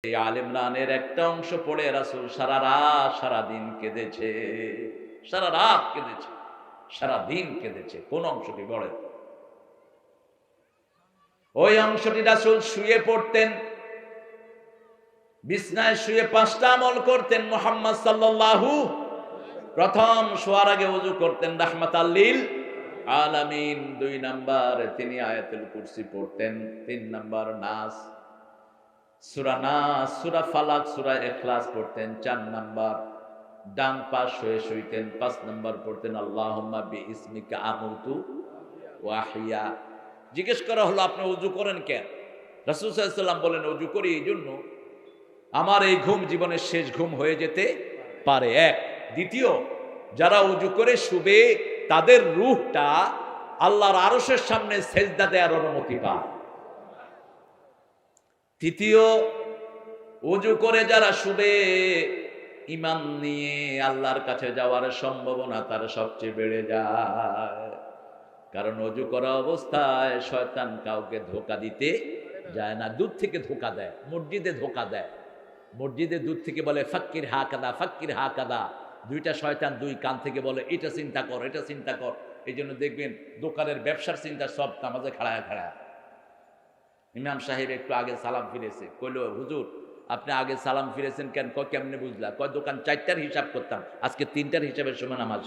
এই আলে ইমরানের একটা অংশ পড়ে রাসূল সারাদিন কেঁদেছে, সারা রাত কেঁদেছে, সারাদিন কেঁদেছে। কোন অংশটি বলেন? ওই অংশটি রাসূল শুয়ে পড়তেন, বিছনায় শুয়ে 5টা আমল করতেন। মুহাম্মদ সাল্লাল্লাহু প্রথম শোয়ার আগে ওযু করতেন রাহমাতাল লিল আলামিন। 2 নাম্বার তিনি আয়াতুল কুরসি পড়তেন। 3 নাম্বার নাস, সূরা নাস, সূরা ফালাক, সূরা ইখলাস পড়তেন। 4 নাম্বার ডান পাশ হয়ে শুইতেন। 5 নাম্বার পড়তেন আল্লাহুম্মা বিইসমিকা আমুতু ওয়া আহইয়া। জিজ্ঞেস করা হলো, আপনি ওযু করেন কেন? রাসূল সাল্লাল্লাহু আলাইহি ওয়াসাল্লাম বলেন, ওযু করি এই জন্য আমার এই ঘুম জীবনের শেষ ঘুম হয়ে যেতে পারে। এক। দ্বিতীয়, যারা ওযু করে শুবে তাদের রূহটা আল্লাহর আরশের সামনে সেজদা দেওয়ার অনুমতি পায়। তৃতীয়, ওযু করে যারা শুবে ঈমান নিয়ে আল্লাহর কাছে যাওয়ার সম্ভাবনা তার সবচেয়ে বেড়ে যায়। কারণ ওযু করা অবস্থায় শয়তান কাউকে ধোঁকা দিতে যায় না। দূর থেকে ধোঁকা দেয়, মসজিদে ধোঁকা দেয়। মসজিদে দূর থেকে বলে ফাক্কির হা কাদা, ফাক্কির হা কাদা। 2টা শয়তান 2 কান থেকে বলে এটা চিন্তা কর, এটা চিন্তা কর। এই জন্য দেখবেন দোকানের ব্যবসার চিন্তা সব নামাজে খাড়ায় খাড়ায়। ইমাম সাহেব একটু আগে সালাম ফিরেছে, কইল হুজুর আপনি আগে সালাম ফিরেছেন কেন? কয় কেমনে বুঝলা? কয় দোকান 4টার হিসাব করতাম, আজকে 3টার হিসাবের সময় নামাজ।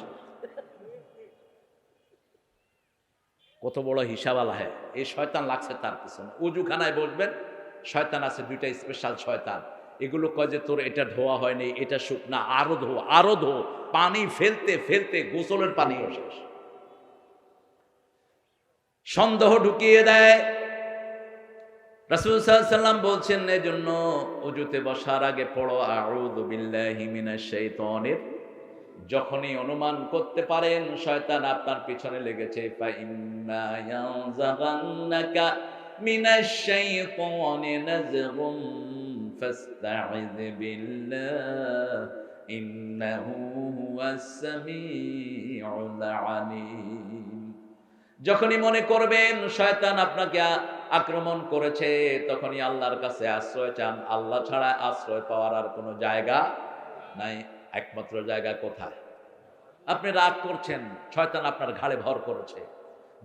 কত বড় হিসাব আলা হ্যাঁ। এই শয়তান লাগছে তার পিছনে। উজুখানায় বসবেন, শয়তান আছে 2টা স্পেশাল শয়তান। এগুলো কয় যে তোর এটা ধোয়া হয়নি, এটা শুকনা, আরো ধো, আরো ধো। পানি ফেলতে ফেলতে গোসলের পানিও শেষ। সন্দেহ ঢুকিয়ে দেয়। রাসূল সাল্লাল্লাহু আলাইহি ওয়াসাল্লাম বলছেন, এজন্য ওযুতে বসার আগে পড়ো আউযু বিল্লাহি মিনাশ শাইতানির। যখনই অনুমান করতে পারেন শয়তান আপনার পিছনে লেগেছে, ফা ইম্মা ইয়ানজাগান্নাকা মিনাশ শাইতানি নাযগুন ফাস্তাইয বিল্লাহ ইন্নাহু হুয়াস সামিউল আলীম। যখনই মনে করবেন শয়তান আপনাকে আক্রমণ করেছে, তখনই আল্লাহর কাছে আশ্রয় চান। আল্লাহ ছাড়া আশ্রয় পাওয়ার আর কোনো জায়গা নাই। একমাত্র জায়গা কোথায়? আপনি রাগ করছেন, শয়তান আপনার ঘাড়ে ভর করেছে।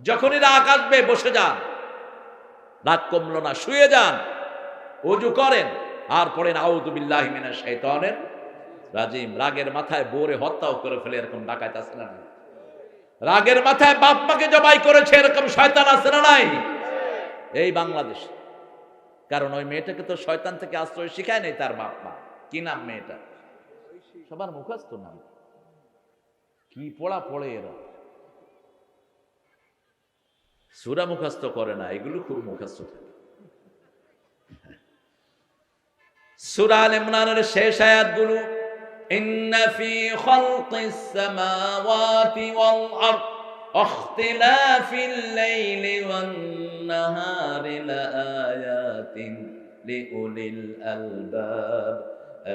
যখনই রাগ আসবে বসে যান, রাগ কমলো না শুয়ে যান, ওযু করেন আর পড়েন আউযু বিল্লাহি মিনাশ শাইতানির রাজিম। রাগের মাথায় বউরে হত্যাও করে ফেলে এরকম ডাকাত আছে না? রাগের মাথায় বাপ মাকে জবাই করেছে এরকম শয়তান আছে না নাই? এই বাংলাদেশ। কারণ ওই মেয়েটাকে তো শয়তান থেকে আশ্রয় শিখায় নাই তার বাপ মা। কি নাম মেয়েটা? সবার মুখস্থ নাম। কি পড়া পড়ে এরা, সূরা মুখস্থ করে না, এগুলো খুব মুখস্থ থাকে। সূরা আলে ইমরানের শেষ আয়াতগুলো, ইন্না ফি খালকিস সামাওয়াতি ওয়াল আরদ ইখতিলাফিল লাইলি ওয়ান নাহারি লাআয়াতিন লিউলিল আলবাব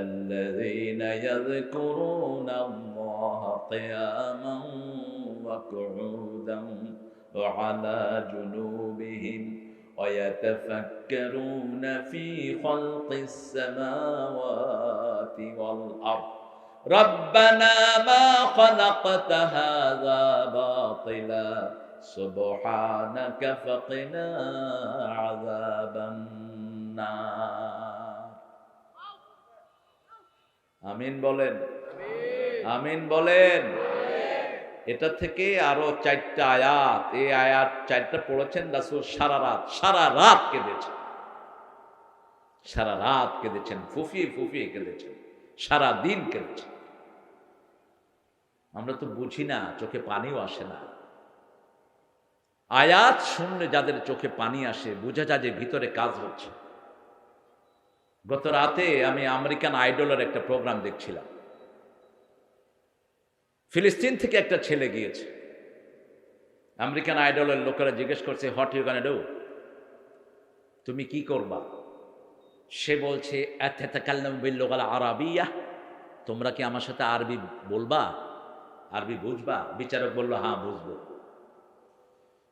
الذين يذكرون الله قياما وقعودا وعلى جنوبهم ويتفكرون في خلق السماوات والأرض ربنا ما خلقت هذا باطلا سبحانك فقنا عذاب النار। আমিন বলেন, আমিন বলেন। এটা থেকে আরো 4টা আয়াত, এই আয়াত 4টা পড়েছেন রাসূল সারা রাত কেঁদেছেন, সারা রাত কেঁদেছেন, ফুফিয়ে ফুফিয়ে কেঁদেছেন, সারা দিন কেঁদেছেন। আমরা তো বুঝি না, চোখে পানিও আসে না। আয়াত শুনলে যাদের চোখে পানি আসে বোঝা যায় যে ভিতরে কাজ হচ্ছে। গত রাতে আমি আমেরিকান আইডলের একটা প্রোগ্রাম দেখছিলাম। ফিলিস্তিন থেকে একটা ছেলে গিয়েছে। আমেরিকান আইডলের লোকেরা জিজ্ঞেস করছে, হোয়াট ইউ গোনা ডু, তুমি কি করবা? সে বলছে, আতাতাকাল্লামু বিল লুগাল আরাবিয়্যাহ, তোমরা কি আমার সাথে আরবি বলবা, আরবি বুঝবা? বিচারক বলল, হ্যাঁ বুঝবো।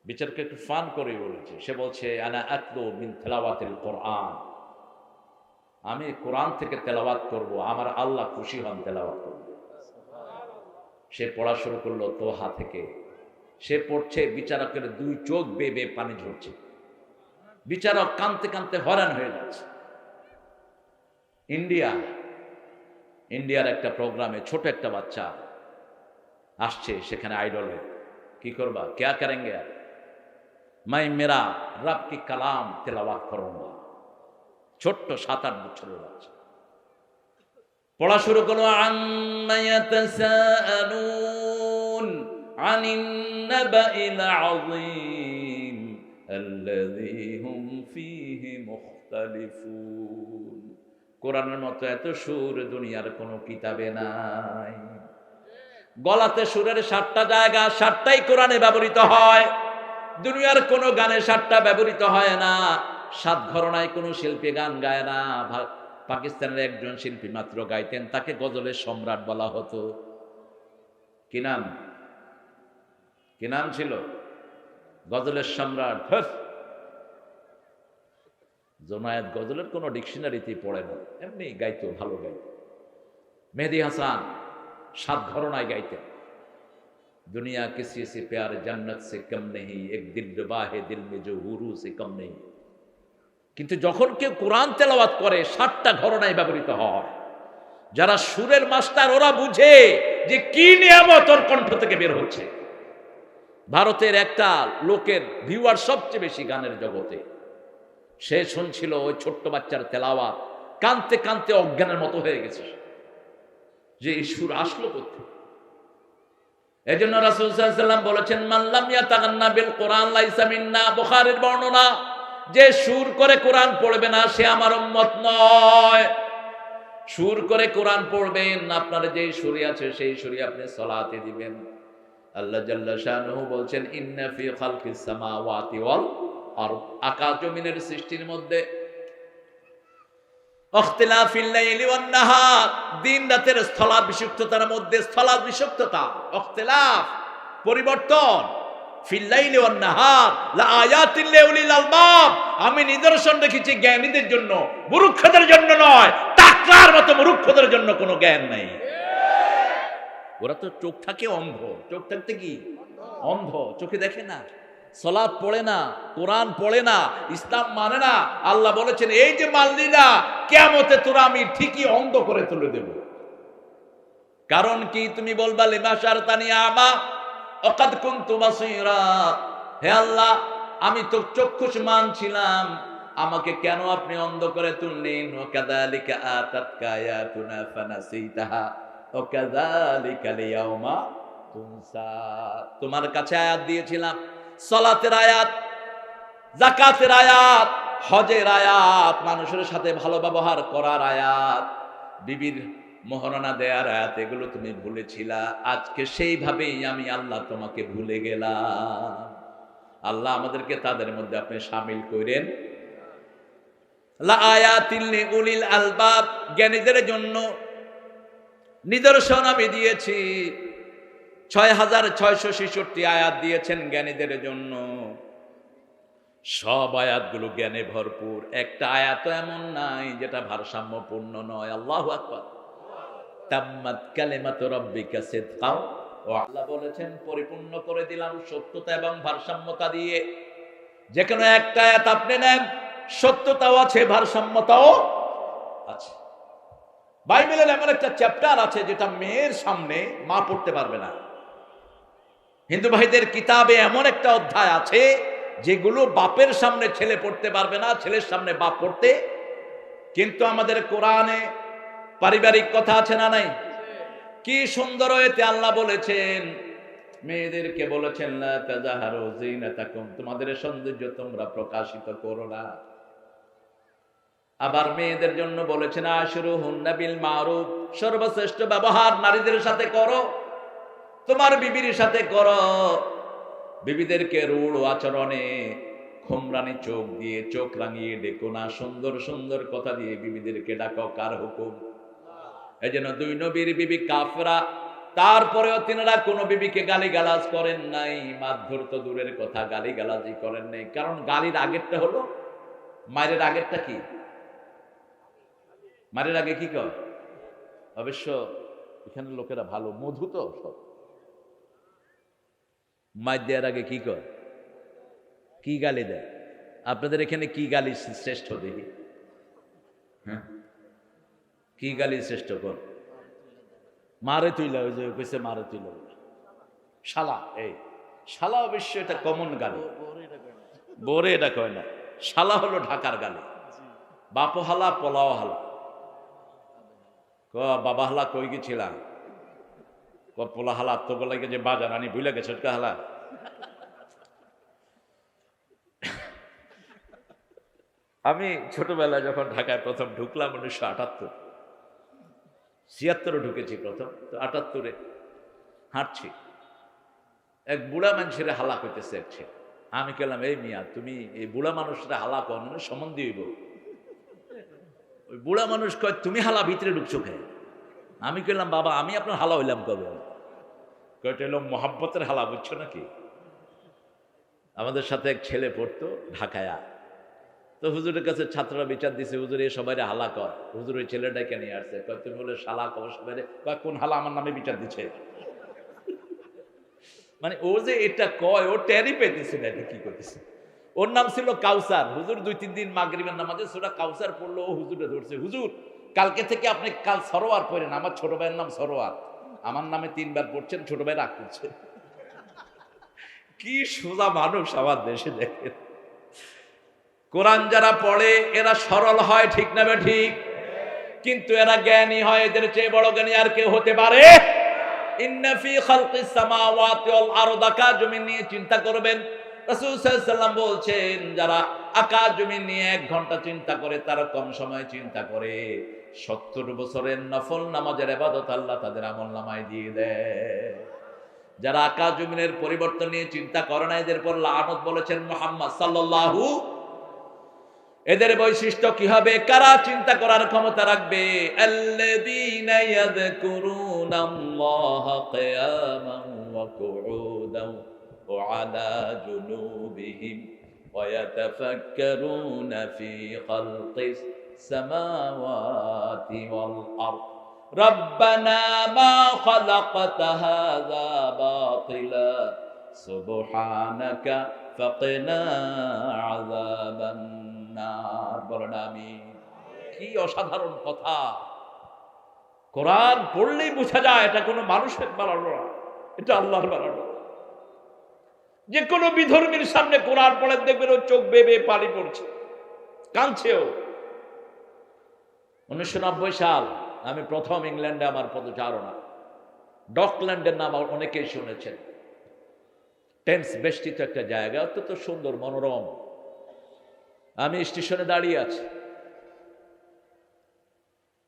বিচারক একটু ফান করে বলেছে, সে বলছে, আনা আতলু মিন তিলাওয়াতিল কোরআন, আমি কোরআন থেকে তেলাওয়াত করব, আমার আল্লাহ খুশি হন তেলাওয়াত করব। সে পড়া শুরু করলো তোহা থেকে। সে পড়ছে, বিচারকের দুই চোখ বেয়ে বেয়ে পানি ঝরছে। বিচারক কাঁদতে কাঁদতে হয়রান হয়ে যাচ্ছে। ইন্ডিয়ার একটা প্রোগ্রামে ছোট একটা বাচ্চা আসছে, সেখানে আইডলে কি করবা, ক্যা করেঙ্গে, মাই মেরা রব কি কালাম তেলাওয়াত করুঙ্গা। ছোট্ট 7-8 বছরের বাচ্চা পড়া শুরু করলো, আম্মা ইয়াতাসাআলুন আনিন নাবাইল আযীম আল্লাযী হুম ফীহি মুখতালিফুন। কোরআনের মতো এত সুর দুনিয়ার কোনো কিতাবে নাই। গলাতে সুরের 7টা জায়গা, 7টাই কোরআনে ব্যবহৃত হয়। দুনিয়ার কোনো গানে 7টা ব্যবহৃত হয় না। 7 ঘরানায় কোনো শিল্পী গান গায় না। পাকিস্তানের একজন শিল্পী মাত্র গাইতেন, তাকে গজলের সম্রাট বলা হতো। কি নাম ছিল? গজলের সম্রাট। জোনায়েত গজলের কোনো ডিকশনারিতে পড়ে না, এমনি গাইতো, ভালো গাইতো। মেহেদী হাসান 7 ঘরানায় গাইতেন। দুনিয়া কিसी से प्यार जन्नत से कम नहीं, एक दिल रुबा है दिल में जो हुरू से कम नहीं। কিন্তু যখন কেউ কোরআন তেলাওয়াত করে 7টা ঘরানায় ব্যবহৃত হয়। যারা সুরের মাস্টার ওরা বুঝে যে কি নিয়ামত ওর কণ্ঠ থেকে বের হচ্ছে। ভারতের একটা লোকের ভিউয়ার সবচেয়ে বেশি গানের জগতে। সে শুনছিল ওই ছোট্ট বাচ্চার তেলাওয়াত, কানতে কানতে অজ্ঞানের মতো হয়ে গেছে যে এই সুর আসলো কোথায়। এজন্য রাসূল সাল্লাল্লাহু আলাইহি ওয়াসাল্লাম বলেছেন, মান লাম ইয়াতাগান্না বিল কোরআন লাইসা মিন্না। বুখারীর বর্ণনা, যে সুর করে কোরআন পড়বে না সে আমার উম্মত নয়। সুর করে কোরআন পড়বেন, আপনার যে সুরে আছে সেই সুরে আপনি সালাতে দিবেন। আল্লাহ জাল্লা শানুহু বলছেন, ইন্না ফি খালকিস সামাওয়াতি ওয়াল আরদ, আকাশ জমিনের সৃষ্টির মধ্যে ইখতিলাফিল লাইলি ওয়ান নাহার, দিন রাতের স্থলাভিষিক্ততার মধ্যে, স্থলাভিষিক্ততা, ইখতিলাফ, পরিবর্তন, ফিল লাইলি ওয়ান নাহার লাআয়াতিল লিউলিল আলবাব, আমি নিদর্শন রেখেছি জ্ঞানীদের জন্য, মূর্খদের জন্য নয়। টাকলার মতো মূর্খদের জন্য কোনো জ্ঞান নাই। ওরা তো চোখ থাকে অন্ধ, চোখ থাকতে কি অন্ধ, চোখে দেখে না, সালাত পড়ে না, কোরআন পড়ে না, ইসলাম মানে না। আল্লাহ বলেছেন, এই যে মানলি না, কিয়ামতে তোরা আমি ঠিকই অন্ধ করে তুলে দেব। কারণ কি? তুমি বলবা লিমা শারতানি আমা ওয়াকাদ কুনতু বাসীরা, হে আল্লাহ আমি তো চক্ষুষ্মান ছিলাম, আমাকে কেন আপনি অন্ধ করে তুললেন? ওয়াকাযালিকা আতাতকা আয়াতুনা ফানাসিতাহা ওয়াকাযালিকা লিয়াউমা তুনসা, তোমার কাছে আয়াত দিয়েছিলাম, সালাতের আয়াত, যাকাতের আয়াত, হজের আয়াত, মানুষের সাথে ভালো ব্যবহার করার আয়াত, বিবির মোহরানা দেয়ার আয়াত, এগুলো তুমি ভুলেছিলা। আজকে সেইভাবেই আমি আল্লাহ তোমাকে ভুলে গেলাম। আল্লাহ আমাদেরকে তাদের মধ্যে আপনি শামিল করেন। লাআয়াতিল লিউলিল আলবাব, জ্ঞানীদের জন্য নিদর্শন আমি দিয়েছি। 6666 আয়াত দিয়েছেন জ্ঞানীদের জন্য। সব আয়াতগুলো জ্ঞানে ভরপুর, একটা আয়াত এমন নাই যেটা ভারসাম্যপূর্ণ নয়। আল্লাহু আকবার। তাম্মাত কালিমাতু রাব্বিকা সিদকাও, ও আল্লাহ বলেছেন পরিপূর্ণ করে দিলাম সত্যতা এবং ভারসাম্যতা দিয়ে। যে কোনো একটা আয়াত আপনি নেন, সত্যতাও আছে, ভারসাম্যতাও আছে। বাইবেলের এমন একটা চ্যাপ্টার আছে যেটা মেয়ের সামনে মা পড়তে পারবে না। হিন্দু ভাইদের কিতাবে এমন একটা অধ্যায় আছে যেগুলো বাপের সামনে ছেলে পড়তে পারবে না, ছেলের সামনে বাপ পড়তে। কিন্তু আমাদের কোরআনে পারিবারিক কথা আছে না নাই? কি সুন্দর এতে আল্লাহ বলেছেন, মেয়েদেরকে বলেছেন লা তাজাহারু যিনাতাকুম, তোমাদের সৌন্দর্য তোমরা প্রকাশিত করো না। আবার মেয়েদের জন্য বলেছেন আশরুহুন্না বিল মারুফ, সর্বশ্রেষ্ঠ ব্যবহার নারীদের সাথে করো, তোমার বিবির সাথে করো। বিবিদেরকে রূঢ় আচরণে খোমরানি চোখ দিয়ে, চোখ রাঙিয়ে ডেকো না, সুন্দর সুন্দর কথা দিয়ে বিবিদেরকে ডাকো। কার হুকুম? এই জন্য 2 নবীর বিবি কাফরা, তারপরেও তিনারা কোনো বিবিকে গালিগালাজ করেন নাই। মারধর তো দূরের কথা, গালিগালাজই করেন নাই। কারণ গালির আগেরটা হলো, মায়ের আগেরটা কি? মারের আগে কি কয়? অবশ্য এখানে লোকেরা ভালো, মধু তো সব। মার দেওয়ার আগে কি কয়? কি গালি দেয়? আপনাদের এখানে কি গালি শ্রেষ্ঠ দেখি? হ্যাঁ, কি গালি শ্রেষ্ঠ কর? মারে তুইলা, ওই যে কইছে মারে তুইলা, শালা। এই শালা অবশ্য এটা কমন গালি, বোরে এটা কয় না। শালা হলো ঢাকার গালি। বাপ হালা, পোলাও হালা। বাবা হালা কই গেছিলাম? পোলা হালা তো লাগে যে বাজার আনি ভুলে গেছে হালা। আমি ছোটবেলায় যখন ঢাকায় প্রথম ঢুকলাম 1978, 76-এ ঢুকেছি প্রথম, তো 78-এ হাঁটছি, এক বুড়া মানুষের হালা কইতেছে এক ছেলে। আমি কেলাম, এই মিয়া তুমি এই বুড়া মানুষরা হালা কন সম্বন্ধী হইব? ওই বুড়া মানুষ কয়, তুমি হালা ভিতরে ঢুকছো কে? আমি কেলাম, বাবা আমি আপনার হালা হইলাম কবে? কয়টা এলো মোহাব্বতের হালা, বুঝছো নাকি? আমাদের সাথে এক ছেলে পড়তো ঢাকায়া, তো হুজুরের কাছে ছাত্ররা বিচার দিছে, হুজুর এ সবাই হালা কয়। হুজুর ওই ছেলেটাকে নিয়ে আসছে, কয় তুমি বলে শালা কব সবাই, কয় কোন হালা আমার নামে বিচার দিচ্ছে? মানে ও যে এটা কয়, ও টেরি পেতেছে না এটা কি করতেছে। ওর নাম ছিল কাউসার। হুজুর 2-3 দিন মাগরিবের নামাজে সূরা কাউসার পড়লো, ও হুজুরে ধরছে, হুজুর কালকে থেকে আপনি কাল সরোয়ার পড়েন। আমার ছোট ভাইয়ের নাম সরোয়ার, আমার নামে 3 বার পড়ছেন। ছোট ভাই রাগ করছে। কি সোজা মানুষ আমার দেশে দেখেন। কোরআন যারা পড়ে এরা সরল হয়, ঠিক না বে ঠিক? কিন্তু এরা জ্ঞানী হয়। এদের চেয়ে বড় জ্ঞানী আর কেউ হতে পারে? ইন্না ফি খালকিস সামাওয়াতি ওয়াল আরদ, আকাশ জমিন নিয়ে চিন্তা করবেন। রাসূল সাল্লাল্লাহু আলাইহি ওয়াসাল্লাম বলছেন, যারা আকাশ জমিন নিয়ে 1 ঘন্টা চিন্তা করে, তারা কম সময় চিন্তা করে 70 বছরের নফল নামাজের ইবাদত আল্লাহ তাদের আমলনামায় দিয়ে দেয়। যারা আকাশ জমিনের পরিবর্তন নিয়ে চিন্তা করে না, এদের পর লানত বলেছেন মুহাম্মদ সাল্লাল্লাহু। এদের বৈশিষ্ট্য কি হবে? কারা চিন্তা করার ক্ষমতা রাখবে? আল্লাযীনা ইয়াযকুরুনাল্লাহা কিয়ামান ওয়া কুউদান ওয়া আলা জুনুবিহিম ওয়া ইয়াতাফাক্কারুনা ফি খালকিস সামাওয়াতি ওয়াল আরদ রাব্বানা মা খালাকতা হাযা বাতিলা সুবহানাকা ফাকিনা আযাবান। বলেন আমিন। কি অসাধারণ কথা! কোরআন পড়লেই বোঝা যায় এটা কোনো মানুষের বানানো না, এটা আল্লাহর বানানো। যে কোনো বিধর্মীর সামনে কোরআন পড়ে দেখবেন ও চোখ বেয়ে পানি পড়ছে, কাঁদছেও। 1990 সাল আমি প্রথম ইংল্যান্ডে আমার পদচারণা। ডকল্যান্ডের নাম অনেকেই শুনেছেন। টেমস বেষ্টিত একটা জায়গা, অত্যন্ত সুন্দর, মনোরম। আমি স্টেশনে দাঁড়িয়ে আছি,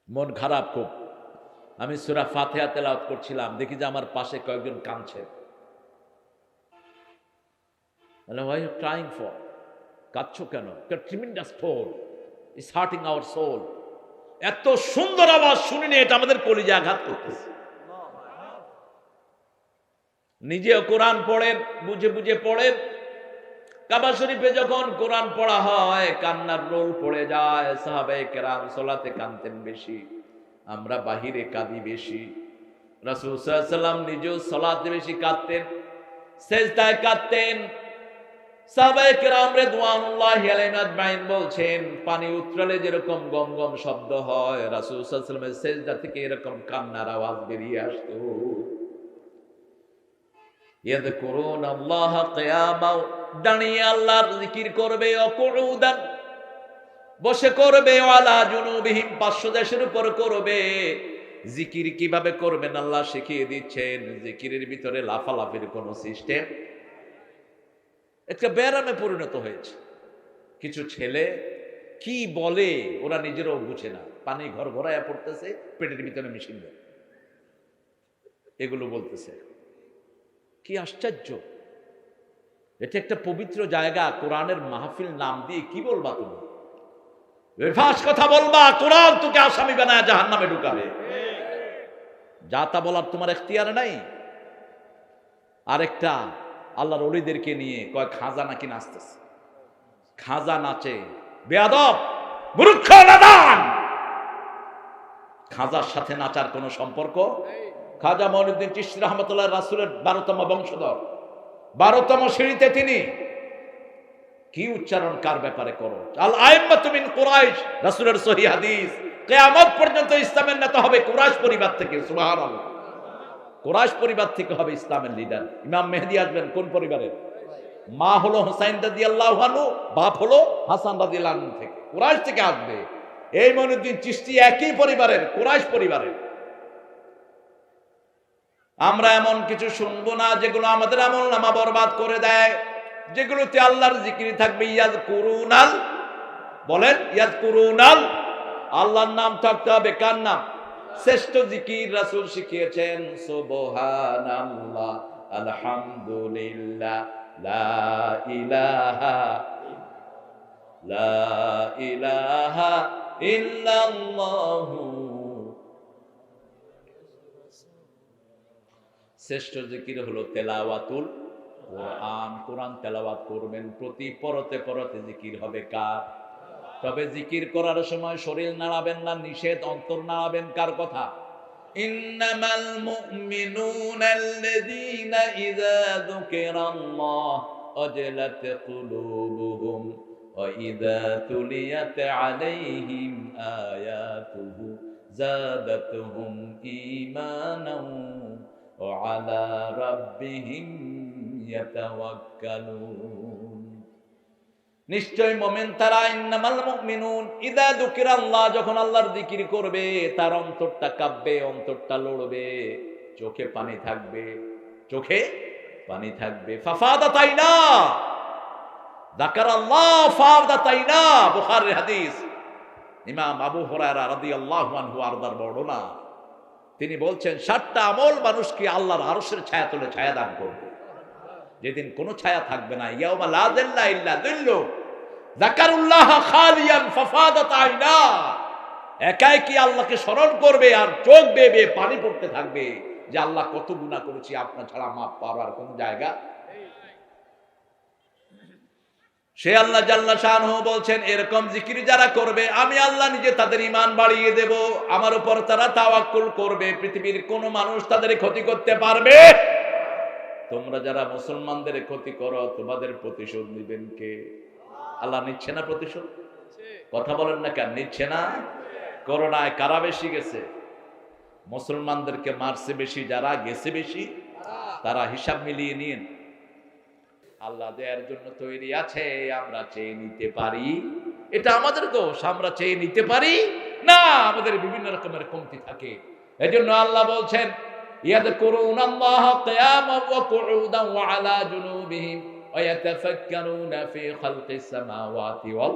মন খারাপ খুব। আমি সূরা ফাতিহা তেলাওয়াত করছিলাম, দেখি যে আমার পাশে কয়েকজন কাঁদছে। Why are you crying for? কাঁদছো কেন? Tremendous toll is hurting our soul. এত সুন্দর আওয়াজ শুনিনি, এটা আমাদের কলিজা আঘাত করতেছে। নিজেও কোরআন পড়েন, বুঝে বুঝে পড়েন। কাবা শরীফে যখন কোরআন পড়া হয়, কান্নার রোল পড়ে যায়। সাহাবায়ে কেরাম সালাতে কাঁদতেন বেশি, আমরা বাহিরে কাঁদি বেশি। রাসূল সাল্লাল্লাহু আলাইহি ওয়াসাল্লাম নিজেও সালাতে বেশি কাঁদতেন, সেজদায় কাঁদতেন। সাহাবায়ে কেরাম রিদওয়ানুল্লাহি আলাইহিম আজমাইন বলছেন, পানি উতরালে যেরকম গম গম শব্দ হয়, রাসূল সাল্লাল্লাহু আলাইহি ওয়াসাল্লামের সেজদা থেকে এরকম কান্নার আওয়াজ বেরিয়ে আসতো। ইয়াযকুরুনাল্লাহা কিয়ামান, দাঁড়িয়ে আল্লাহর জিকির করবে, অকুউদান, বসে করবে, আলা জুনুবিহিম, পার্শ্বদেশের উপর করবে। জিকির কিভাবে করবেন আল্লাহ শিখিয়ে দিচ্ছেন। জিকিরের ভিতরে লাফালাফির কোন সিস্টেম, একটা ব্যায়ামে পরিণত হয়েছে। কিছু ছেলে কি বলে ওরা নিজেরাও বুঝে না, পানি ঘর ঘরায়া পড়তেছে, পেটের ভিতরে মেশিন দেয়, এগুলো বলতেছে। কি আশ্চর্য! এটা একটা পবিত্র জায়গা, কোরআনের মাহফিল নাম দিয়ে কি বলবা তুমি? বেফাস কথা বলবা, কোরআন তোকে আসামি বানায় জাহান্নামে ঢুকাবে। যা তা বলার তোমার এখতিয়ার নাই। আরেকটা আল্লাহর ওলিদেরকে নিয়ে কয় খাজা নাকি নাচতেছে, খাজা নাচে, বেয়াদব, মূর্খ, নাদান। খাজার সাথে নাচার কোনো সম্পর্ক। খাজা মঈনুদ্দিন চিশতি রহমতুল্লাহ রাসূলের 12তম বংশধর, 12তম সিঁড়িতে তিনি। কি উচ্চারণ কার ব্যাপারে করো? আল আইম্মাতু মিন কুরাইশ, রাসূলের সহিহ হাদিস, কিয়ামত পর্যন্ত ইসলামের নেতা হবে কুরাইশ পরিবার থেকে। সুবহানাল্লাহ। কুরাইশ পরিবার থেকে হবে ইসলামের লিডার। ইমাম মেহেদী আসবেন কোন পরিবারের? মা হলো হুসাইন রাদিয়াল্লাহু আনহু, বাপ হলো হাসান রাদিয়াল্লাহু আনহু থেকে, কুরাইশ থেকে আসবে। এই মঈনুদ্দিন চিশতি একই পরিবারের, কুরাইশ পরিবারের। আমরা এমন কিছু শুনবো না যেগুলো আমাদের আমলনামা বরবাদ করে দেয়, যেগুলোতে আল্লাহর জিকির থাকবে। ইয়াজকুরুনাল, বলেন ইয়াজকুরুনাল, আল্লাহর নাম থাকতে হবে। কার নাম? শ্রেষ্ঠ জিকির রাসূল শিখিয়েছেন সুবহানাল্লাহ, আলহামদুলিল্লাহ, লা ইলাহা ইল্লাল্লাহু। শ্রেষ্ঠ জিকির হলো তেলাওয়াতুল কোরআন। কোরআন তেলাওয়াত করবেন, প্রতি পরতে পরতে জিকির হবে কার? তবে জিকির করার সময় শরীর নাড়াবেন না, নিষেধ। অন্তর নাড়াবেন কার কথা? ইন্নামাল মুমিনুনা আল্লাযীনা ইযা যুকিরাল্লাহ ওয়াজিলাত কুলুবুহুম ওয়া ইযা তুলিয়াত আলাইহিম আয়াতুহু যাদাতুহুম ঈমানাও ওয়া আলা রাব্বিহিম ইয়াতাওয়াক্কালুন। নিশ্চয় মুমিন তারা, ইন্নামাল মুমিনুন ইযা যুকিরাল্লাহ, যখন আল্লাহর জিকির করবে তার অন্তরটা কাঁপবে, অন্তরটা লড়বে, চোখে পানি থাকবে, চোখে পানি থাকবে। ফাফাদাত আইনা, যাকারাল্লাহ ফাফাদাত আইনা, বুখারীর হাদিস। ইমাম আবু হুরায়রা রাদিয়াল্লাহু আনহু আরদার বর্ণনা, তিনি বলছেন 7টা আমল মানুষকে আল্লাহর আরশের ছায়া তলে ছায়া দান করবে, যেদিন কোনো ছায়া থাকবে না। ইয়াউমা লা যিল্লা ইল্লা যিল্লু, যাকারুল্লাহ খালিয়ান ফাফাদাত আইনা, একাই কি আল্লাহকে স্মরণ করবে আর চোখ বেয়ে বেয়ে পানি পড়তে থাকবে যে আল্লাহ কত গুনাহ করেছি, আপনার ছাড়া মাফ পাওয়ার কোন জায়গা। সে আল্লাহ জাল্লা শাআনহু বলছেন, এরকম জিকির যারা করবে আমি আল্লাহ নিজে তাদের ঈমান বাড়িয়ে দেব, আমার উপর তারা তাওয়াক্কুল করবে, পৃথিবীর কোন মানুষ তাদের ক্ষতি করতে পারবে। তোমরা যারা মুসলমানদের ক্ষতি করো তোমাদের প্রতিশোধ নেবেন কে? আল্লাহ নিচ্ছে না প্রতিশোধ? কথা বলেন না কেন? নিচ্ছে না? করোনায় কারা বেশি গেছে? মুসলমানদেরকে মারছে বেশি যারা, গেছে বেশি তারা। হিসাব মিলিয়ে নিন। আল্লাহ দেওয়ার জন্য তৈরি আছে, আমরা চেয়ে নিতে পারি। এটা আমাদের দোষ, আমরা চেয়ে নিতে পারি না, আমাদের বিভিন্ন রকমের কমতি থাকে। এজন্য আল্লাহ বলছেন, ইয়াযকুরুনাল্লাহা কিয়ামান ওয়া কুউদান ওয়া আলা জুনুবিহিম ওয়া ইয়াতাফাক্কারুনা ফি খালকিস সামাওয়াতি ওয়াল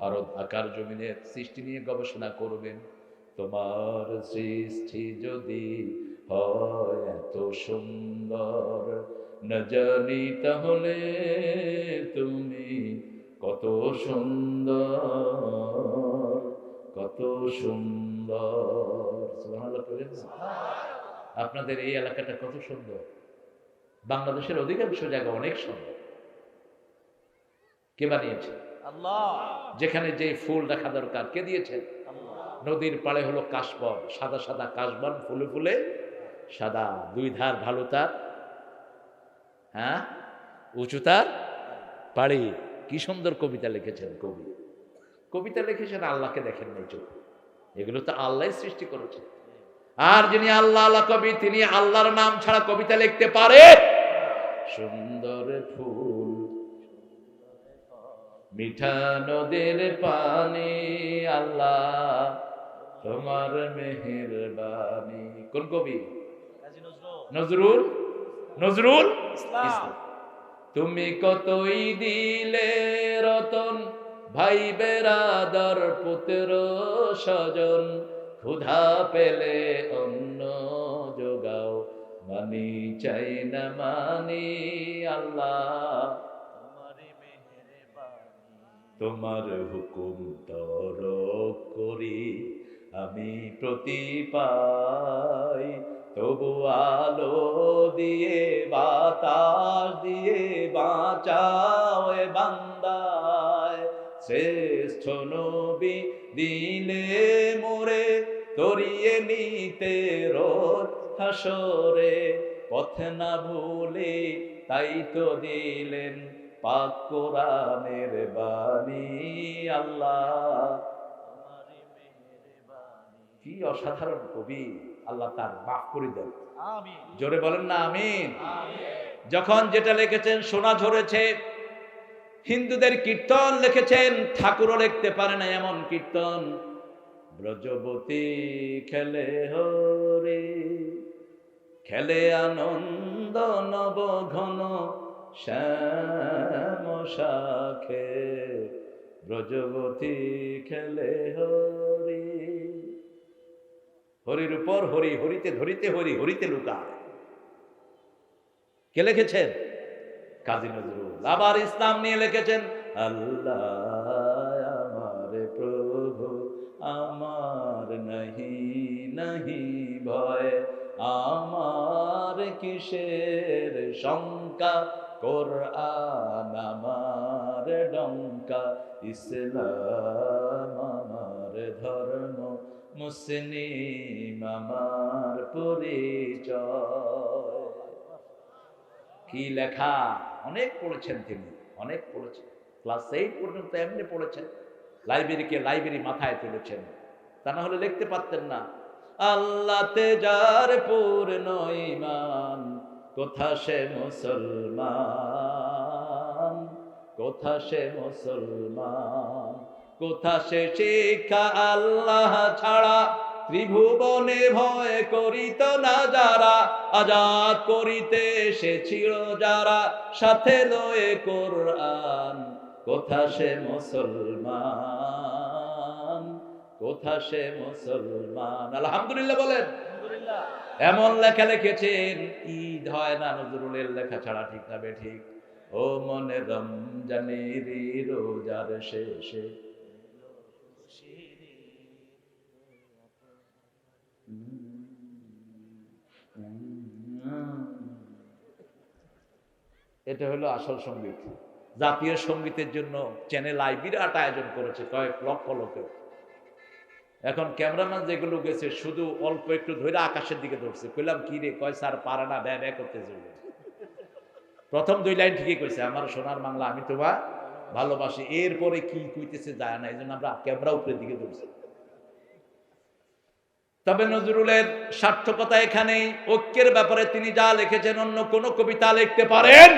আরদ। আকাশ জমিনের সৃষ্টি নিয়ে গবেষণা করবেন। তোমার সৃষ্টি যদি হয় এত সুন্দর, না জানি তাহলে তুমি কত সুন্দর, কত সুন্দর। সুবহানাল্লাহ বলেন। আপনাদের এই এলাকাটা কত সুন্দর, বাংলাদেশের অধিকাংশ জায়গা অনেক সুন্দর। কে বানিয়েছে? আল্লাহ। যেখানে যে ফুল রাখা দরকার কে দিয়েছেন? আল্লাহ। নদীর পাড়ে হলো কাশবন, সাদা সাদা কাশবন, ফুলে ফুলে সাদা, দুই ধার ঢালু তার, হ্যাঁ উঁচু তার পাড়ি। কি সুন্দর কবিতা লিখেছেন কবি। কবিতা লিখেছেন, আল্লাহকে দেখেন নাই চোখ। এগুলো তো আল্লাহ সৃষ্টি করেছে। আর যিনি আল্লাহ আল্লাহ কবি, তিনি আল্লাহর নাম ছাড়া কবিতা লিখতে পারে? সুন্দর ফুল, মিঠা নদীর পানি, আল্লাহ তোমার মেহেরবানি। কোন কবি? নজরুল, নজরুল ইসলাম। তুমি কতই দিলে রতন, ভাই বেরাদর পুত্র স্বজন, ক্ষুধা পেলে অন্ন যোগাও, মানি চাই না মানি, আল্লাহ তোমার হুকুম তরক করি আমি প্রতি পাই, তবু আলো দিয়ে বাতাস দিয়ে বাঁচাও এ বান্দায়। শ্রেষ্ঠ নবী দিলে মোরে তরিয়ে নিতে রোজ হাসরে, পথ না ভুলে তাই তো দিলেন পাক কোরআনের বাণী। আল্লাহ কি অসাধারণ কবি, আল্লাহ তার মাফ করে দেন। জোরে বলেন না আমিন। যখন যেটা লিখেছেন সোনা ঝরেছে, হিন্দুদের কীর্তন লিখেছেন, ঠাকুরও লিখতে পারে না এমন কীর্তন। ব্রজবতী খেলে হরে, খেলে আনন্দ নব ঘন শ্যাম শাখে, ব্রজবতী খেলে হরি। হরির উপর হরি, হরিতে ধরিতে হরি, হরিতে লুকায়। কে লিখেছেন? কাজী নজরুল। আবার ইসলাম নিয়ে লিখেছেন, আল্লাহ আমার প্রভু, আমার নাহি নাহি ভয়, আমার কিসের শঙ্কা, কোরআন আমার ডঙ্কা, ইসলাম আমার ধর্ম, মুসলিম আমার পরিচয়। কি লেখা! অনেক পড়েছেন তিনি, অনেক পড়েছেন। ক্লাস 8 পর্যন্ত এমনি পড়েছেন, লাইব্রেরিকে লাইব্রেরি মাথায় তুলেছেন, তা না হলে লিখতে পারতেন না। আল্লাহতে যার পূর্ণ ঈমান, কোথা সে মুসলমান, কোথা সে মুসলমান, কোথা সে শিক্ষা আল্লাহ ছাড়া, ত্রিভুবনে ভয় করিত না যারা, আজাদ করিতে এসেছিল যারা, সাথে লয়ে কোরআন, কোথা সে মুসলমান, কোথা সে মুসলমান। আলহামদুলিল্লাহ বলেন। এমন লেখা লিখেছেন, ঈদ হয় না নজরুলের লেখা ছাড়া, ঠিক না বেঠিক? ও মনে রমজানের রোজার শেষে, এটা হলো আসল সঙ্গীত। জাতীয় সঙ্গীতের জন্য চ্যানেল আই বিরাট আয়োজন করেছে, কয়েক লক্ষ লোকের। এখন ক্যামেরাম্যান যেগুলো গেছে শুধু অল্প একটু ধরে আকাশের দিকে ধরছে। কইলাম কি রে? কয় স্যার পারে না, ব্যয় ব্যয় করতে চলবে। প্রথম 2 লাইন ঠিকই কইছে, আমার সোনার বাংলা আমি তোমার ভালোবাসি। এরপরে কি কইতেছে যায় না, এই জন্য আমরা ক্যামেরা উপরের দিকে ধরছি। তবে নজরুলের সার্থকতা এখানেই, ঐক্যের ব্যাপারে তিনি যা লিখেছেন অন্য কোন কবিতা লিখতে পারেন।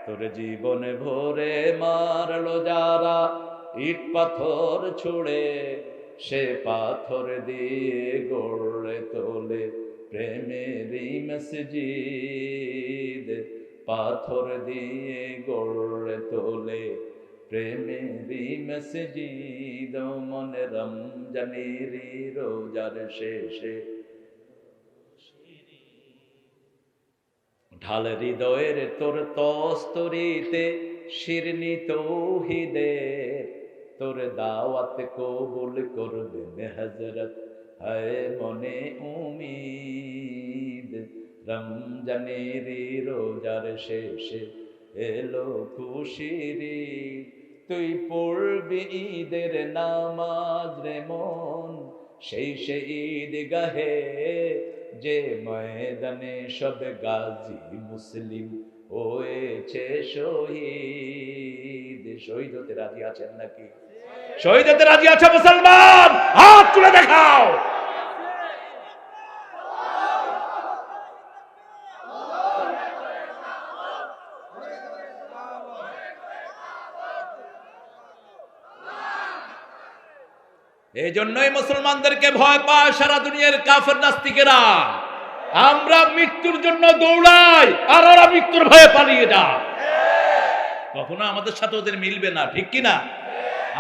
তোরে জীবনে ভরে মারলো যারা, ইট পাথর ছুড়ে, সে পাথর দিয়ে গড়ে তোলে প্রেমেরই মসজিদ, পাথর দিয়ে গড়ে তোলে প্রেমেরই মসজিদ। মনে রমজানের রোজার শেষে, ঢাল হৃদয়ের তোর তস্তরিতে, শিরনি তৌহিদের, তোর দাওয়াত কবুল করবেন হযরত, হায় মনে উম্মীদ। রমজানের রোজার শেষে এলো খুশির, তুই পড়বি ঈদের নামাজ রে মন, সেই ঈদ গাহে, যে ময়দানে সব গাজী মুসলিম হয়েছে শহীদ। শহীদ হতে রাজি আছেন নাকি? শহীদ হতে রাজি আছে মুসলমান? হাত তুলে দেখাও। এই জন্যই মুসলমানদেরকে ভয় পায় সারা দুনিয়ার কাফের নাস্তিকেরা। আমরা মৃত্যুর জন্য দৌড়াই, আর ওরা মৃত্যুর ভয়ে পালিয়ে যায়। কখনো আমাদের সাথে ওদের মিলবে না, ঠিক কিনা?